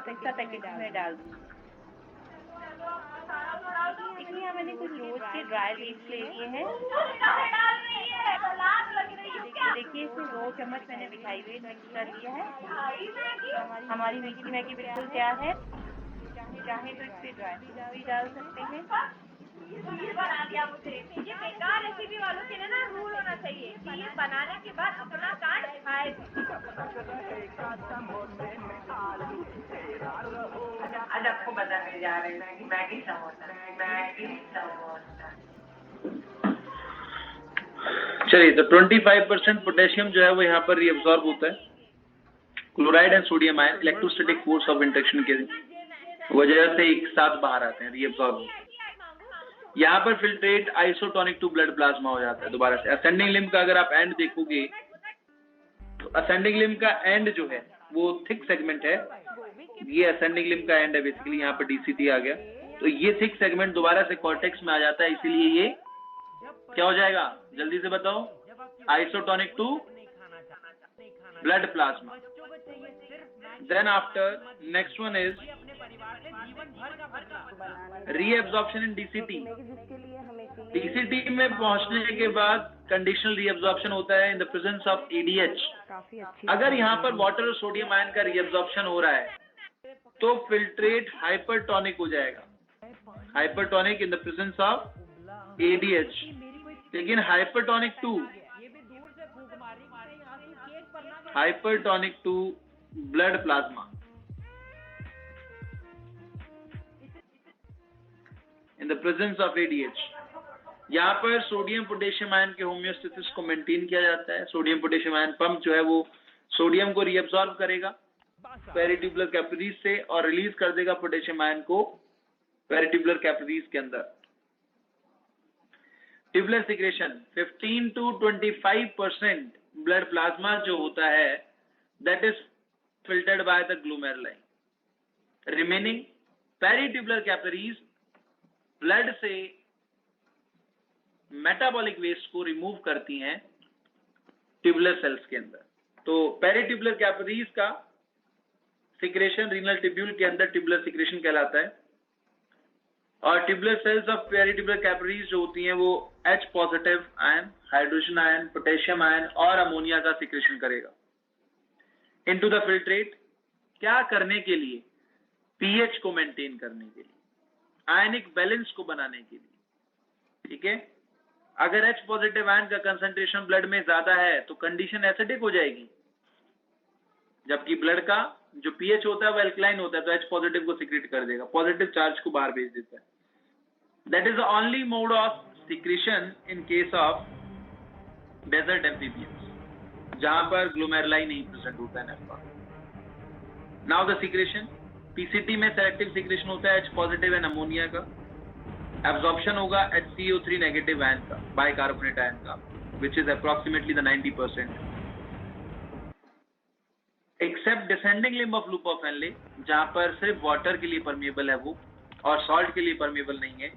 [SPEAKER 3] दूसरा पैकेट में डाल दूंगी। देखिए यहाँ मैंने कुछ रोज के ड्राई लीव्स ले लिए हैं। देखिए इसमें 2 चम्मच मैंने मिठाई हुई मिक्स कर दिया है। हमारी मीठी मैगी बिल्कुल तैयार है। चाहे तो इस पे ड्राई फ्रूट भी डाल सकते हैं।
[SPEAKER 7] बना दिया मुझे। ये बेकार रेसिपी वालों के लिए ना रूल होना चाहिए कि ये बनाने के बाद अपना काट खाए। आज आपको बताने जा रहे हैं मैगी समोसा।
[SPEAKER 2] चलिए, तो 25% पोटेशियम जो है वो यहाँ पर रीअब्सॉर्ब होता है। Chloride and sodium ion electrostatic force of interaction के वजह से एक साथ बाहर आते हैं, रीअब्सॉर्ब। यहाँ पर filtrate isotonic to blood plasma हो जाता है दोबारा से। असेंडिंग लिम्ब का अगर आप एंड देखोगे तो असेंडिंग लिम्ब का एंड जो है वो थिक सेगमेंट है। ये असेंडिंग लिम्ब का एंड है बेसिकली। यहाँ पर DCT आ गया तो ये थिक सेगमेंट दोबारा से कॉर्टेक्स में आ जाता है। इसीलिए ये क्या हो जाएगा? जल्दी से बताओ। Isotonic to blood plasma. Then after next one is reabsorption in DCT। DCT में पहुंचने के बाद कंडीशनल रीअब्जॉर्प्शन होता है इन द प्रेजेंस ऑफ ADH। अगर यहाँ पर वाटर और सोडियम आयन का रीअब्जॉर्प्शन हो रहा है तो फिल्ट्रेट हाइपरटोनिक हो जाएगा। Hypertonic in the presence of ADH। लेकिन hypertonic to blood plasma in the presence of ADH। यहाँ पर सोडियम पोटेशियम आयन के होम्योस्टेसिस को मेंटेन किया जाता है। सोडियम पोटेशियम आयन पंप जो है वो सोडियम को रीअब्सॉर्ब करेगा पेरिट्यूबुलर कैपिलरीज से और रिलीज कर देगा पोटेशियम आयन को पेरिट्यूबुलर कैपिलरीज के अंदर। Tubular secretion 15 to 25% blood plasma जो होता है that is filtered by the glomeruli. Remaining peritubular capillaries blood से मेटाबॉलिक वेस्ट को रिमूव करती हैं ट्यूबुलर सेल्स के अंदर। तो पेरिट्यूबुलर कैपिलरीज का सिक्रेशन रीनल ट्यूब्यूल के अंदर ट्यूबुलर सिक्रेशन कहलाता है। और tubular cells of peritubular capillaries जो होती हैं वो H positive ion, hydrogen ion, potassium ion और अमोनिया का सिक्रेशन करेगा इनटू द फिल्ट्रेट। क्या करने के लिए? पीएच को मेंटेन करने के लिए, आयनिक बैलेंस को बनाने के लिए। ठीक है, अगर H पॉजिटिव आयन का कंसंट्रेशन ब्लड में ज्यादा है तो कंडीशन एसिडिक हो जाएगी, जबकि ब्लड का जो पीएच होता है वो एल्कलाइन होता है, तो H पॉजिटिव को सिक्रेट कर देगा, पॉजिटिव चार्ज को बाहर भेज देता है। That is the only mode of secretion in case of desert amphibians, जहां पर ग्लोमेरुलाई नहीं प्रेजेंट होता है nephron. Now the secretion, PCT में सेलेक्टिव सिक्रेशन होता है H पॉजिटिव एंड अमोनिया का, एब्जॉर्प्शन होगा HCO3 नेगेटिव आयन का, बाइकार्बोनेट आयन का, which is approximately the 90%। Except descending limb of loop of Henle, जहां पर सिर्फ वाटर के लिए परमिएबल है वो और सॉल्ट के लिए परमिएबल नहीं है।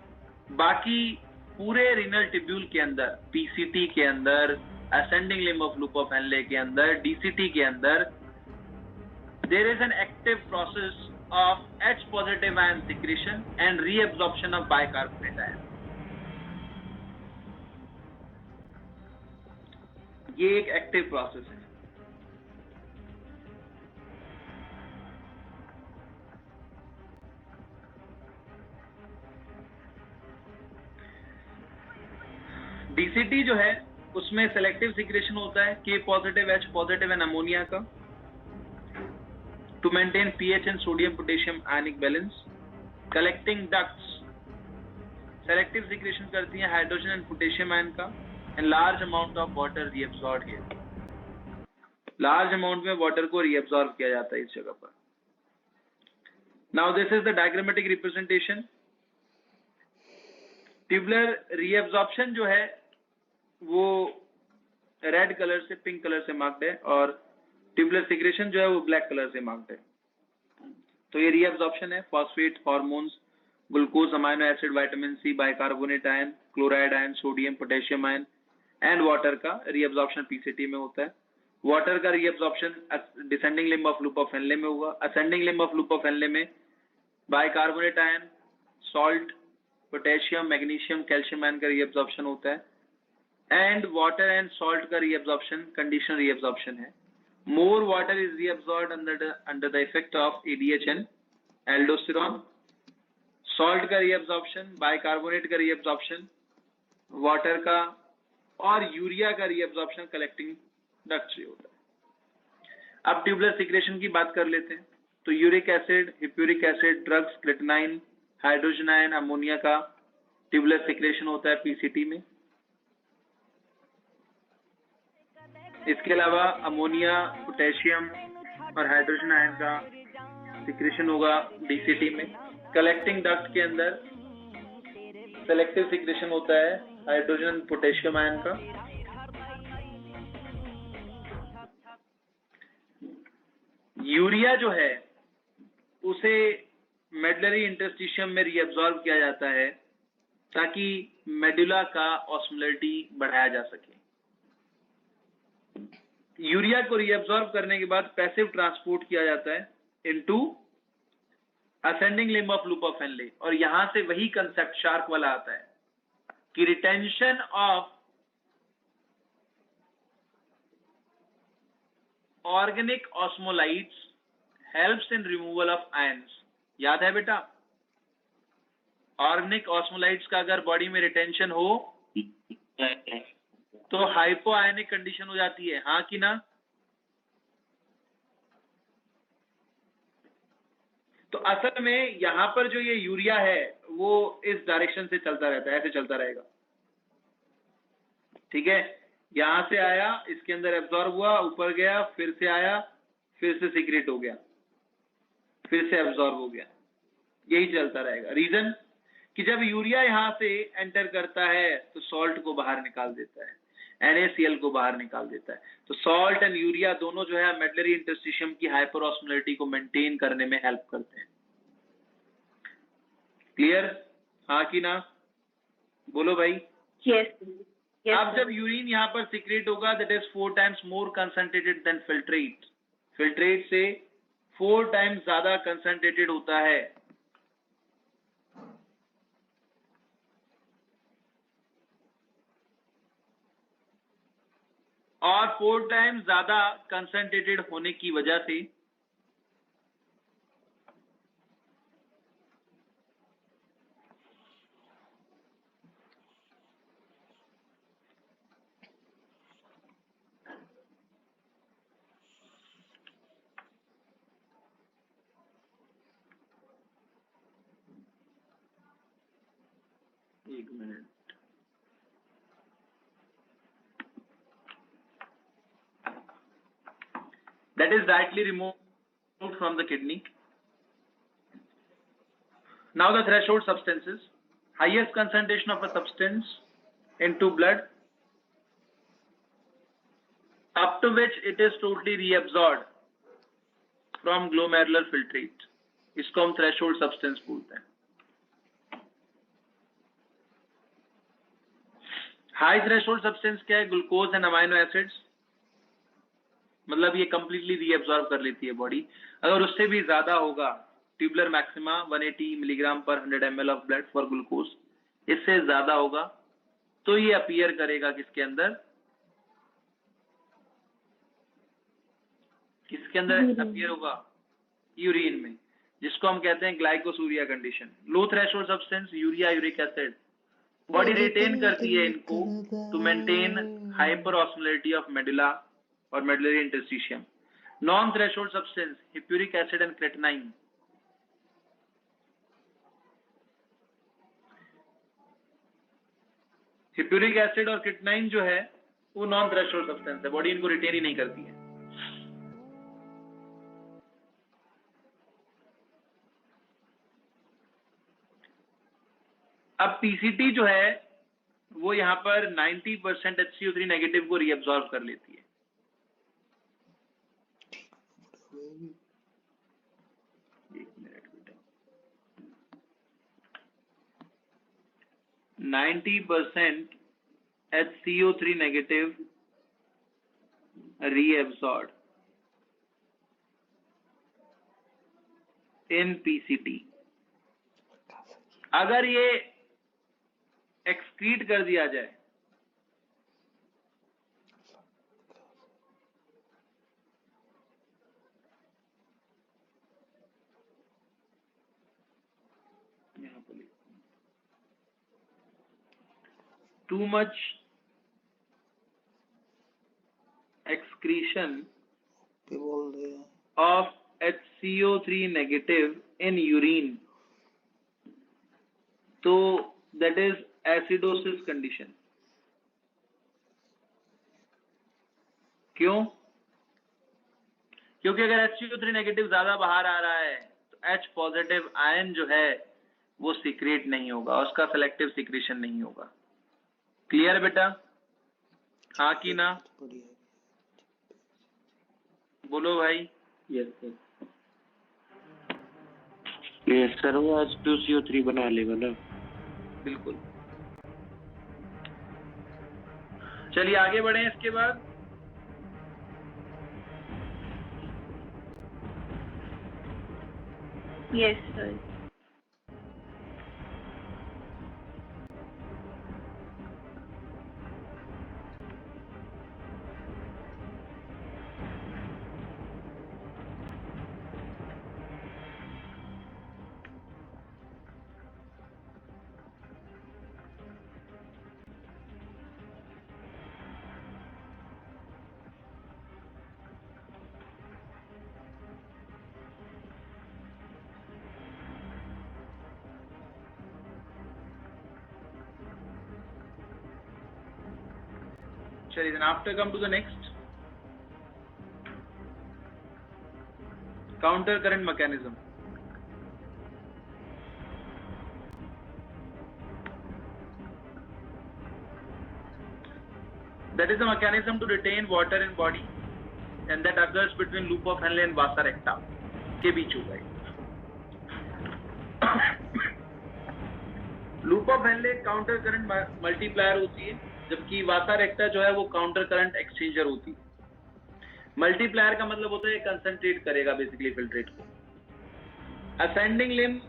[SPEAKER 2] बाकी पूरे रीनल ट्यूब्यूल के अंदर, पीसीटी के अंदर, ascending limb of loop of Henle के अंदर, डीसीटी के अंदर, there is an active process of H positive ion secretion and reabsorption of bicarbonate ion. ये एक एक्टिव प्रोसेस है। डीसीटी जो है उसमें सेलेक्टिव सिक्रेशन होता है K positive, H positive and ammonia का, to maintain pH and sodium potassium ionic balance. Collecting ducts selective secretion करती हैं हाइड्रोजन एंड पोटेशियम आयन का, and large amount of water reabsorbed here. large amount में वाटर को reabsorb किया जाता है इस जगह पर। Now this is the diagrammatic representation. Tubular reabsorption जो है वो रेड कलर से पिंक कलर से मार्क्ड है और ट्यूबुलर सिक्रेशन जो है वो ब्लैक कलर से मार्क्ड है। तो ये रीअब्जॉर्प्शन है, phosphate, hormones, glucose, amino acid, vitamin C, bicarbonate ion, chloride ion, sodium, potassium ion and water का रीअब्जॉर्प्शन पीसीटी में होता है। वाटर का reabsorption descending limb of loop of Henle में होगा। Ascending limb of loop of Henle में bicarbonate ion, salt, potassium, magnesium, calcium ion का रीअब्जॉर्प्शन होता है एंड वाटर एंड सॉल्ट का रीअब्जॉर्प्शन कंडीशनल रीअब्जॉर्प्शन है। More water is reabsorbed under the effect of ADH and aldosterone. Salt का reabsorption, bicarbonate का reabsorption, water का और यूरिया का reabsorption collecting duct से होता है। अब ट्यूबुलर सिक्रेशन की बात कर लेते हैं। तो uric acid, hippuric acid, drugs, creatinine, hydrogen ion, ammonia का ट्यूबुलर सिक्रेशन होता है पीसीटी में। इसके अलावा अमोनिया, पोटेशियम और हाइड्रोजन आयन का सिक्रेशन होगा डीसीटी में। कलेक्टिंग डक्ट के अंदर सेलेक्टिव सिक्रेशन होता है हाइड्रोजन, पोटेशियम आयन का। यूरिया जो है उसे मेडुलरी इंटरस्टिशियम में रीअब्सॉर्ब किया जाता है ताकि मेडुला का ऑस्मोलरिटी बढ़ाया जा सके। यूरिया को रीअब्सॉर्ब करने के बाद पैसिव ट्रांसपोर्ट किया जाता है into ascending limb of loop of Henley, और यहां से वही कंसेप्ट शार्क वाला आता है कि retention of organic osmolytes helps in removal of ions. याद है बेटा, ऑर्गेनिक ऑस्मोलाइट्स का अगर बॉडी में रिटेंशन हो तो हाइपो आयनिक कंडीशन हो जाती है, हाँ कि ना? तो असल में यहां पर जो ये यूरिया है वो इस डायरेक्शन से चलता रहता है, ऐसे चलता रहेगा। ठीक है, यहां से आया, इसके अंदर एब्जॉर्ब हुआ, ऊपर गया, फिर से आया, फिर से सीक्रेट हो गया, फिर से एब्जॉर्ब हो गया, यही चलता रहेगा। रीजन कि जब यूरिया यहां से एंटर करता है तो सॉल्ट को बाहर निकाल देता है, NaCl को बाहर निकाल देता है। तो सॉल्ट एंड यूरिया दोनों जो है मेडुलरी इंटरस्टिशियम की हाइपर ऑस्मोलरिटी को मेंटेन करने में हेल्प करते हैं। क्लियर, हाँ कि ना? बोलो भाई।
[SPEAKER 3] yes,
[SPEAKER 2] अब जब यूरिन यहाँ पर सीक्रेट होगा that is 4 times more concentrated than filtrate. Filtrate से 4 times ज्यादा कंसंट्रेटेड होता है। और 4 टाइम्स ज्यादा कंसंट्रेटेड होने की वजह से एक minute, that is directly removed from the kidney. Now the threshold substances, highest concentration of a substance into blood up to which it is totally reabsorbed from glomerular filtrate, इसको हम threshold substance बोलते हैं. हाई थ्रेशोल्ड सब्सटेंस क्या है? ग्लूकोज एंड अमाइनो एसिड्स, मतलब ये कंप्लीटली रीअब्सॉर्ब कर लेती है बॉडी. अगर उससे भी ज्यादा होगा, ट्यूबुलर मैक्सिमा 180 मिलीग्राम पर 100 ml of blood for glucose, इससे ज्यादा होगा तो ये अपीयर करेगा किसके अंदर? किसके अंदर अपीयर होगा? यूरिन में, जिसको हम कहते हैं glycosuria condition. Low threshold substance urea, uric acid, body retain करती है इनको to maintain hyperosmolarity of medulla और medullary interstitium. Non threshold substance hippuric acid and creatinine. Hippuric acid और क्रेटिनाइन जो है वो नॉन थ्रेशोल्ड सब्सटेंस है, बॉडी इनको रिटेन ही नहीं करती है. अब पीसीटी जो है वो यहाँ पर 90% HCO3 नेगेटिव को रीअब्सॉर्ब कर लेती है. एक मिनट बेटा, 90% HCO3 नेगेटिव रीअब्सॉर्ब इन पीसीटी. अगर ये एक्सक्रीट कर दिया जाए यहां पर too much excretion of HCO3 negative in urine, तो दैट इज एसिडोसिस कंडीशन. क्यों? क्योंकि अगर HCO3 नेगेटिव ज्यादा बाहर आ रहा है तो H पॉजिटिव आयन जो है वो सीक्रेट नहीं होगा, उसका सेलेक्टिव सीक्रेशन नहीं होगा. क्लियर बेटा? हाँ कि ना? बोलो भाई.
[SPEAKER 4] यस सर, वो H2CO3 बना लेगा ना.
[SPEAKER 2] बिल्कुल. चलिए आगे बढ़े. इसके बाद
[SPEAKER 3] यस सर.
[SPEAKER 2] चलिए, then after come to the next counter current mechanism. That is the mechanism to retain water in body and that occurs between loop of Henle and vasa recta के बीच होगा. Loop of Henley counter current multiplier होती है, जबकि वासा रेक्टा जो है वो काउंटर करंट एक्सचेंजर होती है. मल्टीप्लायर का मतलब होता है कंसंट्रेट करेगा बेसिकली फिल्ट्रेट को. असेंडिंग लिम्ब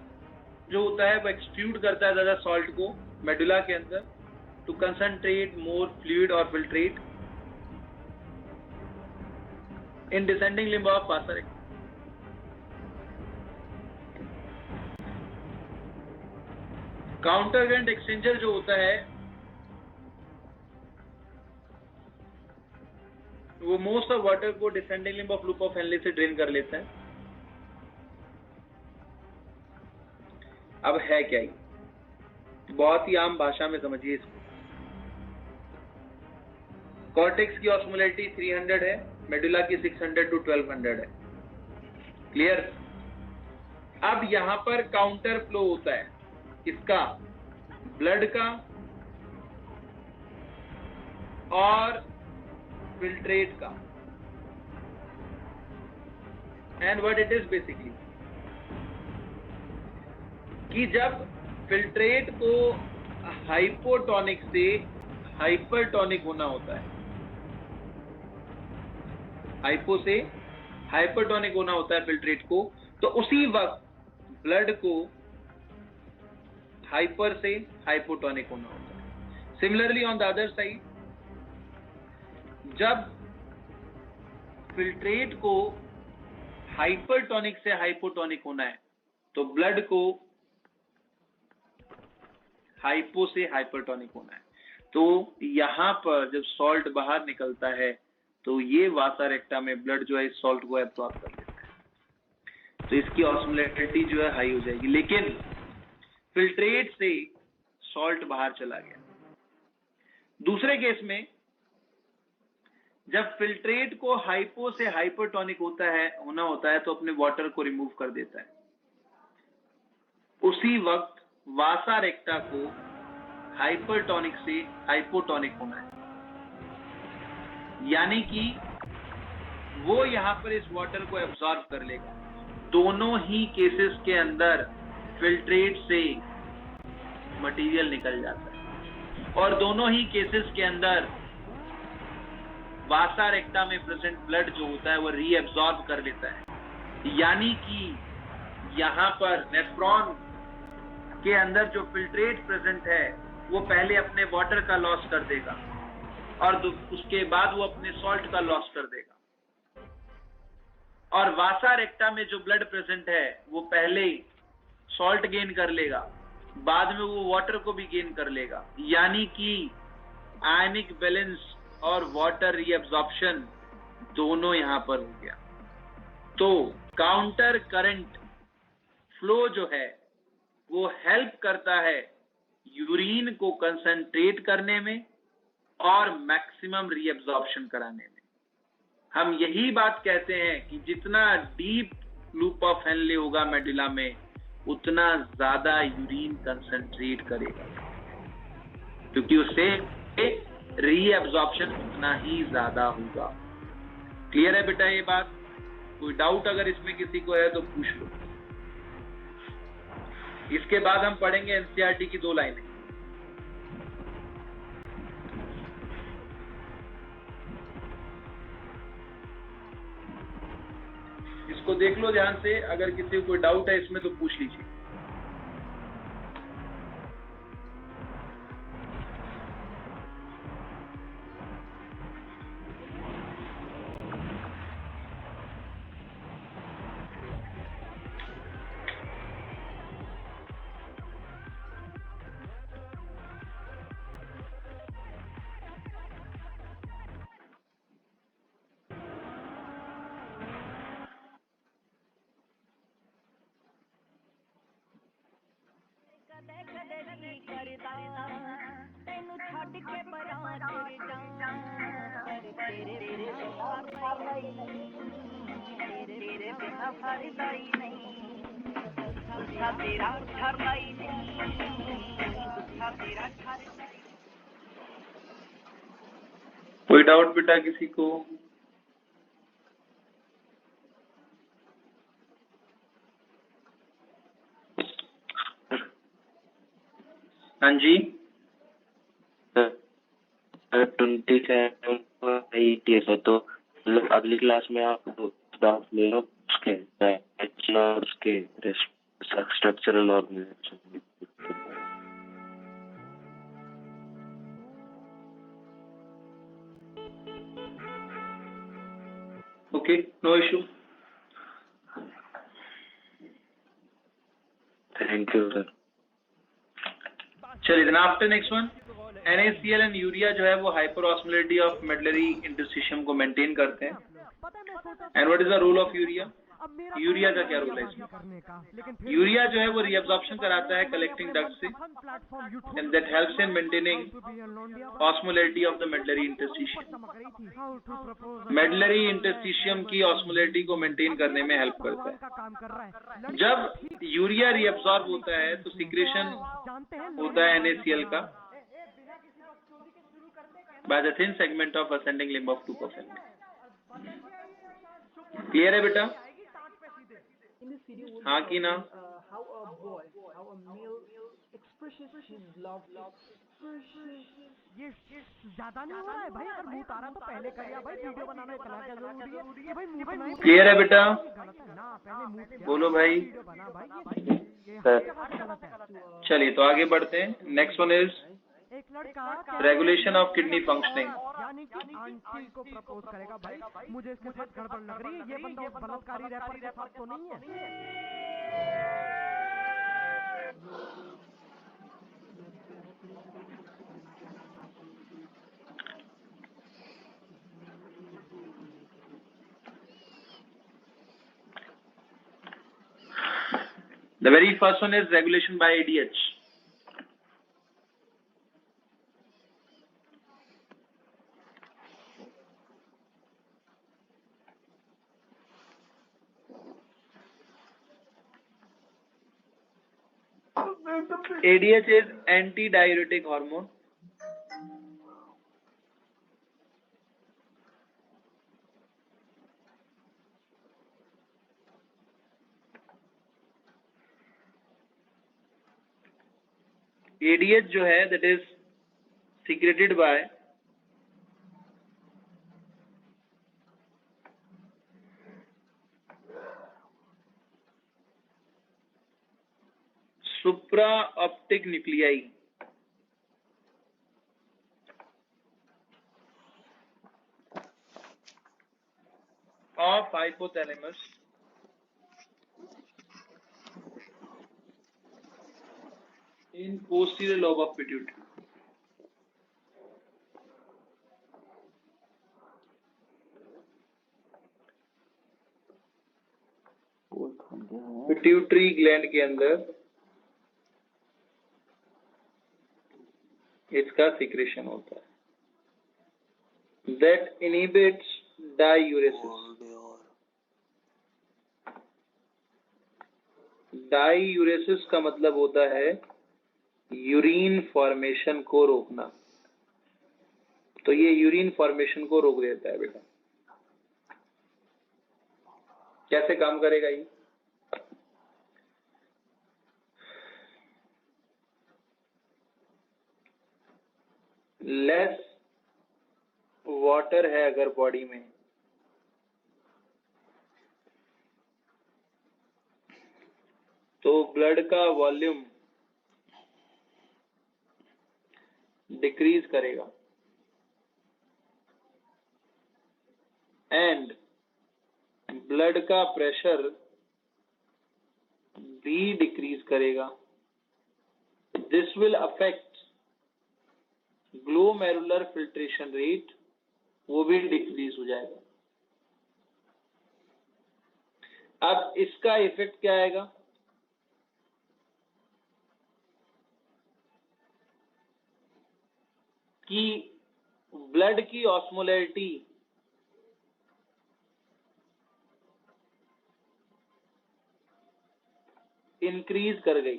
[SPEAKER 2] जो होता है वो एक्सट्रूड करता है ज्यादा सॉल्ट को मेडुला के अंदर टू कंसंट्रेट मोर फ्लूइड और filtrate. in descending limb of vasa recta. Counter current exchanger जो होता है वो मोस्ट ऑफ वाटर को descending limb of loop of Henley से ड्रेन कर लेता है। अब है क्या ये, बहुत ही आम भाषा में समझिए इसको। कॉर्टेक्स की ऑस्मोलैरिटी 300 है, मेडुला की 600 to 1200 है। क्लियर? अब यहां पर काउंटर फ्लो होता है किसका? ब्लड का और फिल्ट्रेट का। And what it is basically कि जब फिल्ट्रेट को हाइपोटोनिक से हाइपरटोनिक होना होता है, हाइपो से हाइपरटोनिक होना होता है फिल्ट्रेट को, तो उसी वक्त ब्लड को हाइपर से हाइपोटोनिक होना होता है। Similarly on the other side, जब फिल्ट्रेट को हाइपरटोनिक से हाइपोटोनिक होना है तो ब्लड को हाइपो से हाइपरटोनिक होना है। तो यहां पर जब सॉल्ट बाहर निकलता है तो ये वासा रेक्टा में ब्लड जो है इस सॉल्ट को एब्सॉर्ब कर लेता है, तो इसकी ऑस्मोलैरिटी जो है हाई हो जाएगी। लेकिन फिल्ट्रेट से सॉल्ट बाहर चला गया। दूसरे केस में जब फिल्ट्रेट को हाइपो से हाइपरटोनिक होना होता है तो अपने वाटर को रिमूव कर देता है। उसी वक्त वासा रेक्टा को हाइपरटोनिक से हाइपोटोनिक होना है, यानी कि वो यहां पर इस वाटर को एब्सॉर्ब कर लेगा। दोनों ही केसेस के अंदर फिल्ट्रेट से मटेरियल निकल जाता है और दोनों ही केसेस के अंदर वासा रेक्टा में प्रेजेंट ब्लड जो होता है वो रीएब्सॉर्ब कर लेता है। यानी कि यहां पर नेफ्रॉन के अंदर जो फिल्ट्रेट प्रेजेंट है वो पहले अपने वाटर का लॉस कर देगा और उसके बाद वो अपने सॉल्ट का लॉस कर देगा, और वासा रेक्टा में जो ब्लड प्रेजेंट है वो पहले सॉल्ट गेन कर लेगा, बाद में वो वाटर को भी गेन कर लेगा। यानी कि आयनिक बैलेंस और वाटर रीअब्सॉर्प्शन दोनों यहां पर हो गया। तो काउंटर करंट फ्लो जो है वो हेल्प करता है यूरिन को कंसंट्रेट करने में और मैक्सिमम रीअब्सॉर्प्शन कराने में। हम यही बात कहते हैं कि जितना डीप लूप ऑफ हेनले होगा मेडुला में उतना ज्यादा यूरिन कंसंट्रेट करेगा, क्योंकि उससे रीअब्सॉर्प्शन उतना ही ज्यादा होगा। क्लियर है बेटा ये बात? कोई डाउट अगर इसमें किसी को है तो पूछ लो। इसके बाद हम पढ़ेंगे एनसीईआरटी की 2 लाइनें। इसको देख लो ध्यान से, अगर किसी को कोई डाउट है इसमें तो पूछ लीजिए। कोई डाउट बेटा किसी को? हाँ जी
[SPEAKER 4] 27 है तो मतलब अगली क्लास में आप डाउट ले लो उसके structural organisation.
[SPEAKER 2] Okay Okay, no issue.
[SPEAKER 4] Thank you, sir.
[SPEAKER 2] चलिए, then after next one, NaCl and urea जो है वो हाइपरऑस्मोलिटी ऑफ मेडलरी इंटरस्टिशियम को मेंटेन करते हैं. And what is the role of urea? Urea का क्या रोल है इसमें? यूरिया जो है वो रीअब्जॉर्प्शन कराता है कलेक्टिंग डक्ट से, and that helps in maintaining osmolality of the medullary interstitium. Medullary interstitium की ऑस्मोलिटी को मेंटेन करने में हेल्प करता है. जब यूरिया रीअब्जॉर्ब होता है तो सिक्रेशन होता है NaCl का by the thin segment of ascending limb of 2%. Clear है बेटा? हाँ कि ना?
[SPEAKER 6] ये ज्यादा नहीं हो रहा है भाई, अगर मुंह उतारा तो पहले कर लिया भाई, वीडियो बनाना इतना क्या जरूरी है कि भाई मुंह बनाए?
[SPEAKER 2] क्लियर है बेटा?
[SPEAKER 6] गलत है ना, पहले मुंह
[SPEAKER 2] बोलो भाई.
[SPEAKER 6] वीडियो बना भाई, ये हर जगह से गलत है.
[SPEAKER 2] चलिए तो आगे बढ़ते हैं. नेक्स्ट वन इज
[SPEAKER 6] एक लड़का
[SPEAKER 2] रेगुलेशन ऑफ किडनी फंक्शनिंग.
[SPEAKER 6] यानी कि आंटी को प्रपोज करेगा भाई, मुझे इसके साथ गड़बड़ लग रही है, ये बंदा बलात्कारी रैपर के साथ तो नहीं है?
[SPEAKER 2] The very first one is regulation by ADH. ADH is antidiuretic hormone. ADH जो है that is secreted by supraoptic nuclei. Of hypothalamus in posterior lobe of pituitary. Pituitary gland के अंदर इसका सिक्रेशन होता है. That inhibits diuresis. डाईयूरेसिस का मतलब होता है यूरिन फॉर्मेशन को रोकना. तो ये यूरिन फॉर्मेशन को रोक देता है बेटा. कैसे काम करेगा ये? लेस वाटर है अगर बॉडी में तो ब्लड का वॉल्यूम डिक्रीज करेगा एंड ब्लड का प्रेशर भी डिक्रीज करेगा. This will affect glomerular filtration rate, वो भी डिक्रीज हो जाएगा. अब इसका इफेक्ट क्या आएगा? कि ब्लड की ऑस्मोलैरिटी इंक्रीज कर गई.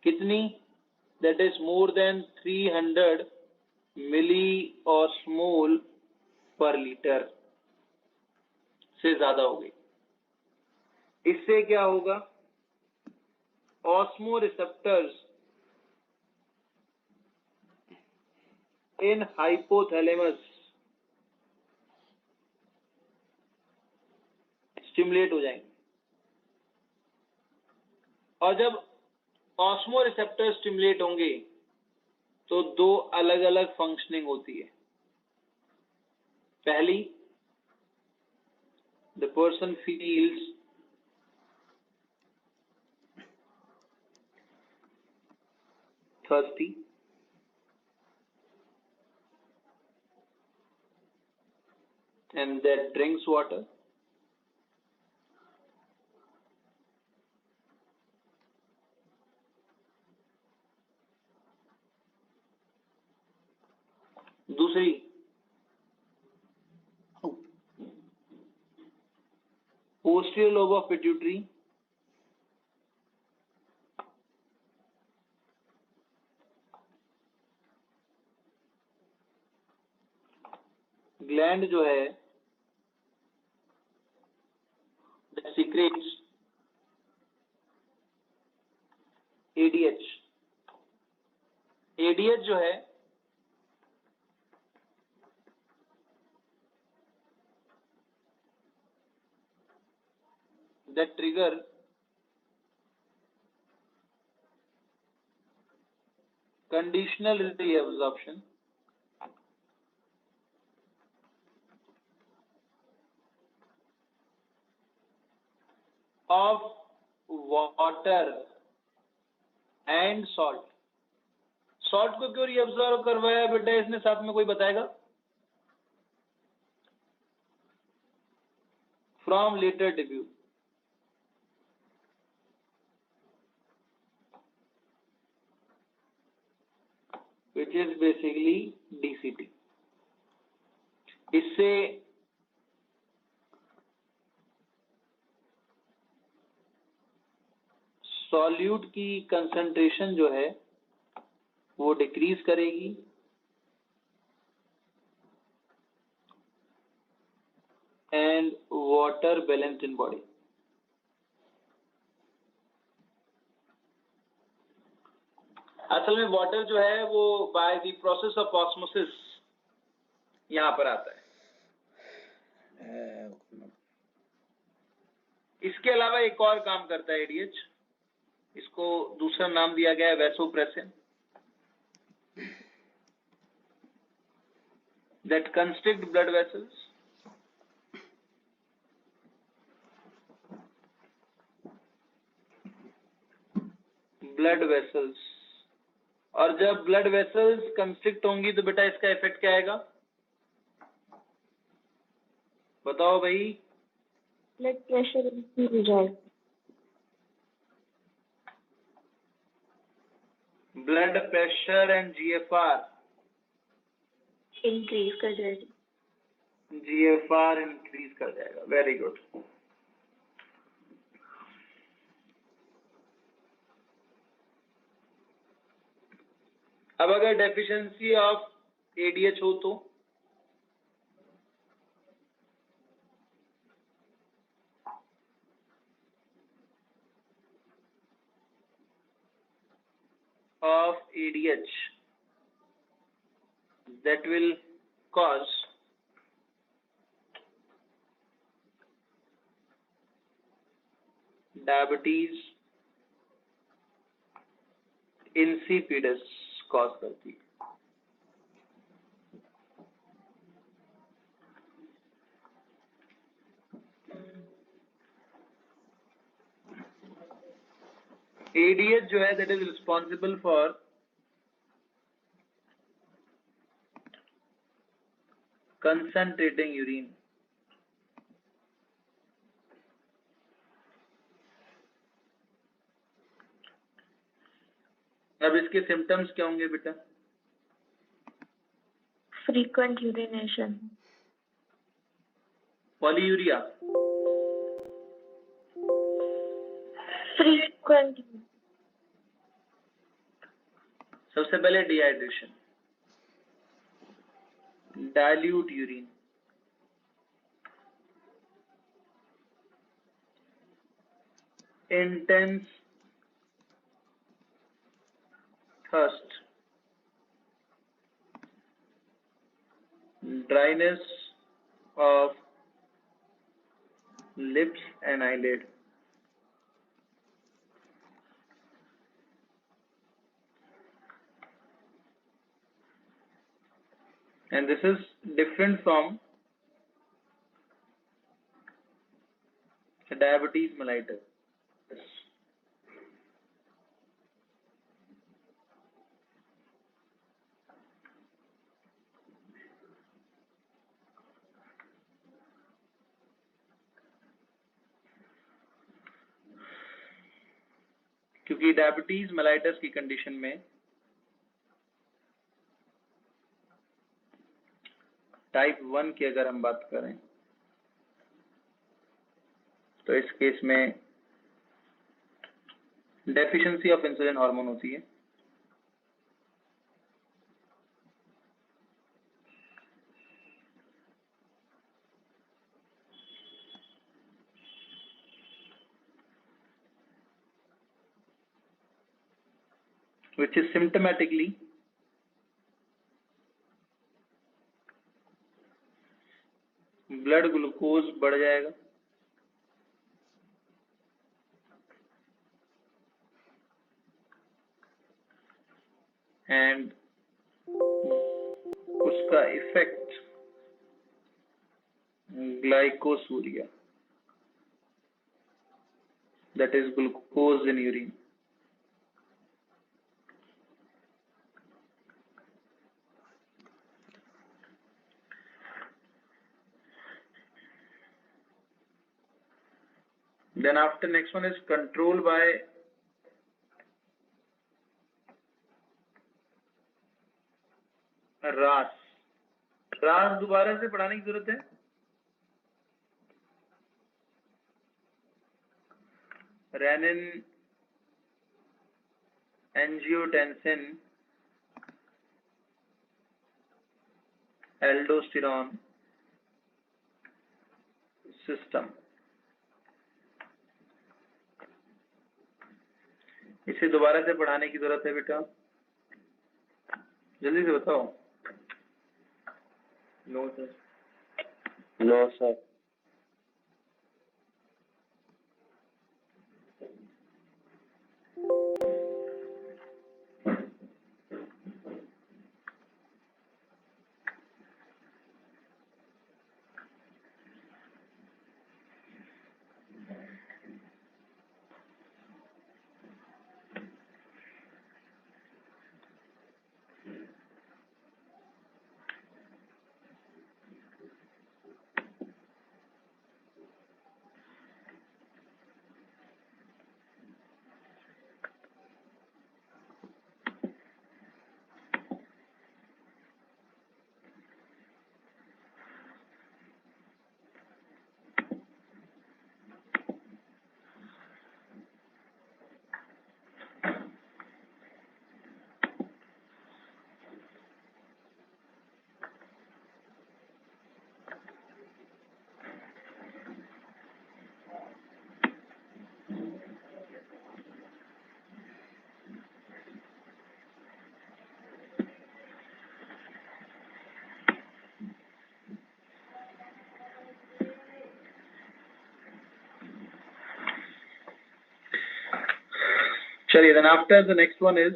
[SPEAKER 2] कितनी? That is more than 300 milli osmole per litre से ज्यादा हो गई. इससे क्या होगा? Osmo receptors in hypothalamus stimulate हो जाएंगे. और जब ऑस्मो रिसेप्टर स्टिमुलेट होंगे तो दो अलग अलग फंक्शनिंग होती है. पहली, the person feels thirsty and that drinks water. दूसरी, posterior lobe of pituitary gland जो है that secretes ADH. ADH जो है that trigger conditional reabsorption of water and salt. Salt को क्यों रीअब्सॉर्ब करवाया बेटा इसने, साथ में कोई बताएगा? From later debut. which is basically DCT. इससे सॉल्यूट की कंसंट्रेशन जो है वो डिक्रीज करेगी and water balance in body. असल में वाटर जो है वो by the process of osmosis यहां पर आता है. इसके अलावा एक और काम करता है एडीएच, इसको दूसरा नाम दिया गया है vasopressin, that constrict blood vessels और जब ब्लड वेसल्स कंस्ट्रिक्ट होंगी तो बेटा इसका इफेक्ट क्या आएगा, बताओ भाई?
[SPEAKER 3] ब्लड प्रेशर इंक्रीज हो जाएगा.
[SPEAKER 2] Blood pressure and GFR
[SPEAKER 3] increase कर जाएगा.
[SPEAKER 2] जीएफआर इंक्रीज कर जाएगा. Very good. अब अगर डेफिशिएंसी ऑफ एडीएच हो तो of ADH that will cause diabetes insipidus cause करती है. ADH जो है that is responsible for concentrating urine. अब इसके सिम्टम्स क्या होंगे बेटा?
[SPEAKER 3] फ्रीक्वेंट यूरिनेशन,
[SPEAKER 2] पॉलीयूरिया,
[SPEAKER 3] फ्रीक्वेंट,
[SPEAKER 2] सबसे पहले dehydration, dilute urine, intense thirst, dryness of lips and eyelid, and this is different from diabetes mellitus. क्योंकि डायबिटीज मेलाइटस की कंडीशन में टाइप 1 की अगर हम बात करें तो इस केस में डेफिशिएंसी ऑफ इंसुलिन हार्मोन होती है। which is symptomatically blood glucose बढ़ जाएगा एंड उसका effect glycosuria, that is glucose in urine. Then after next one is control by RAS. RAS दोबारा से पढ़ाने की जरूरत है? रेनिन एंजियोटेंसिन एल्डोस्टेरॉन सिस्टम, इसे दोबारा से पढ़ाने की जरूरत है बेटा? जल्दी से बताओ।
[SPEAKER 5] No sir.
[SPEAKER 4] No sir.
[SPEAKER 2] चलिए, then after the next one is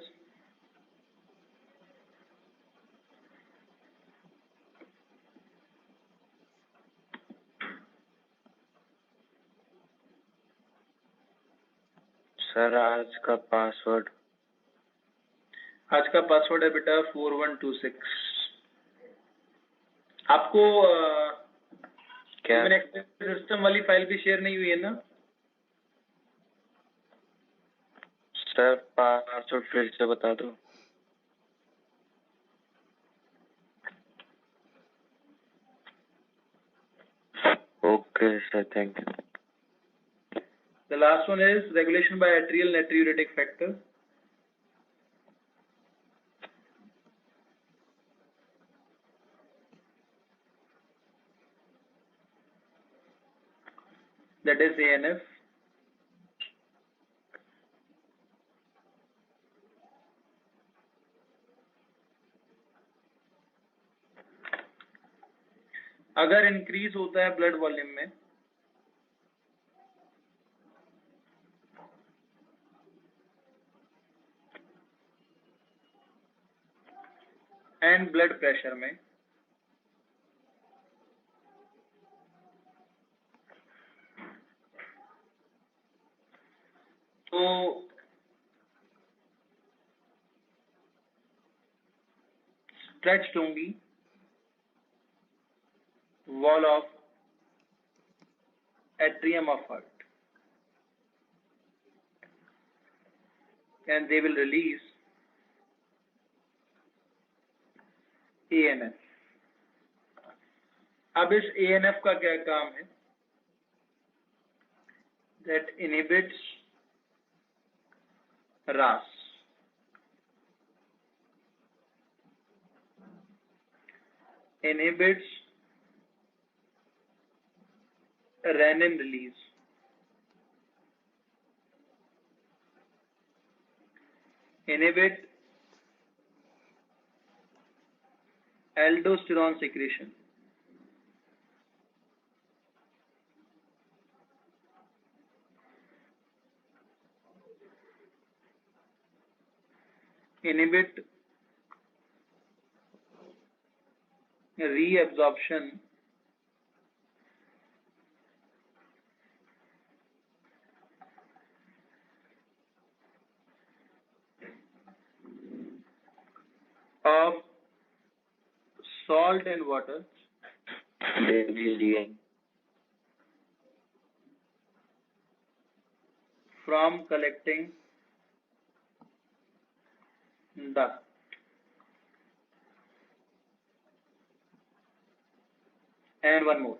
[SPEAKER 4] sir आज का पासवर्ड
[SPEAKER 2] है बेटा 4126। आपको
[SPEAKER 4] क्या
[SPEAKER 2] सिस्टम वाली फाइल भी शेयर नहीं हुई है ना?
[SPEAKER 4] सर? पासवर्ड फिर से बता दो। Okay sir, thank you.
[SPEAKER 2] The last one is regulation by atrial natriuretic factor. That is ANF. अगर इंक्रीज होता है ब्लड वॉल्यूम में एंड ब्लड प्रेशर में stretched only wall of atrium of heart, and they will release ANF. अब इस ANF का क्या काम है? That inhibits RAS. Inhibits renin release. Inhibit aldosterone secretion. Inhibit reabsorption of salt and water from collecting dust. And one more.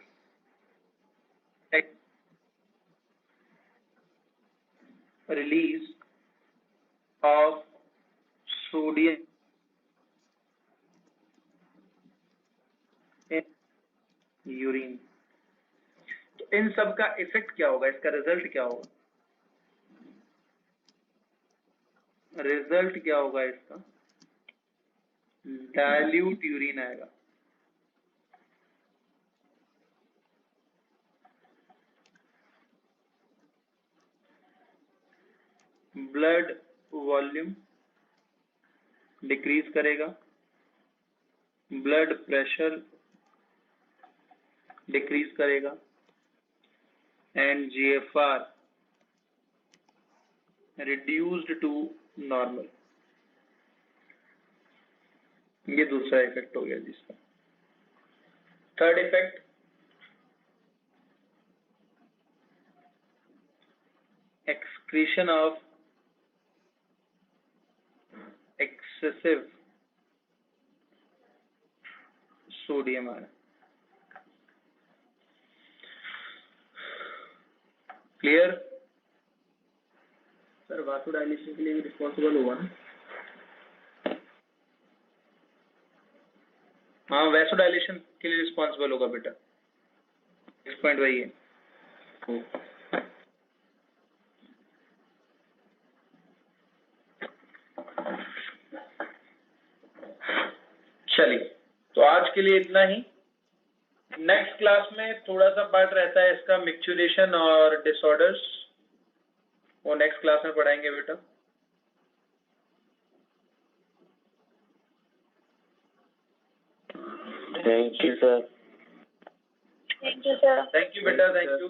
[SPEAKER 2] Release of sodium in urine. तो इन सब का इफेक्ट क्या होगा? इसका रिजल्ट क्या होगा? रिजल्ट क्या होगा इसका? डाइल्यूट यूरिन आएगा. ब्लड वॉल्यूम डिक्रीज करेगा, ब्लड प्रेशर डिक्रीज करेगा, and GFR reduced to normal. ये दूसरा इफेक्ट हो गया जिसका. Third effect, excretion of excessive sodium ion. Clear? Sir vasodilation के लिए रिस्पॉन्सिबल होगा ना? हाँ, वैसोडाइलेशन के लिए रिस्पॉन्सिबल होगा बेटा. नेक्स्ट पॉइंट वही है. चलिए, तो आज के लिए इतना ही. नेक्स्ट क्लास में थोड़ा सा पार्ट रहता है इसका मिक्चुरेशन और डिसऑर्डर्स, वो नेक्स्ट क्लास में पढ़ाएंगे बेटा.
[SPEAKER 4] Thank you sir.
[SPEAKER 7] Thank you sir.
[SPEAKER 2] Thank you बेटा, थैंक यू.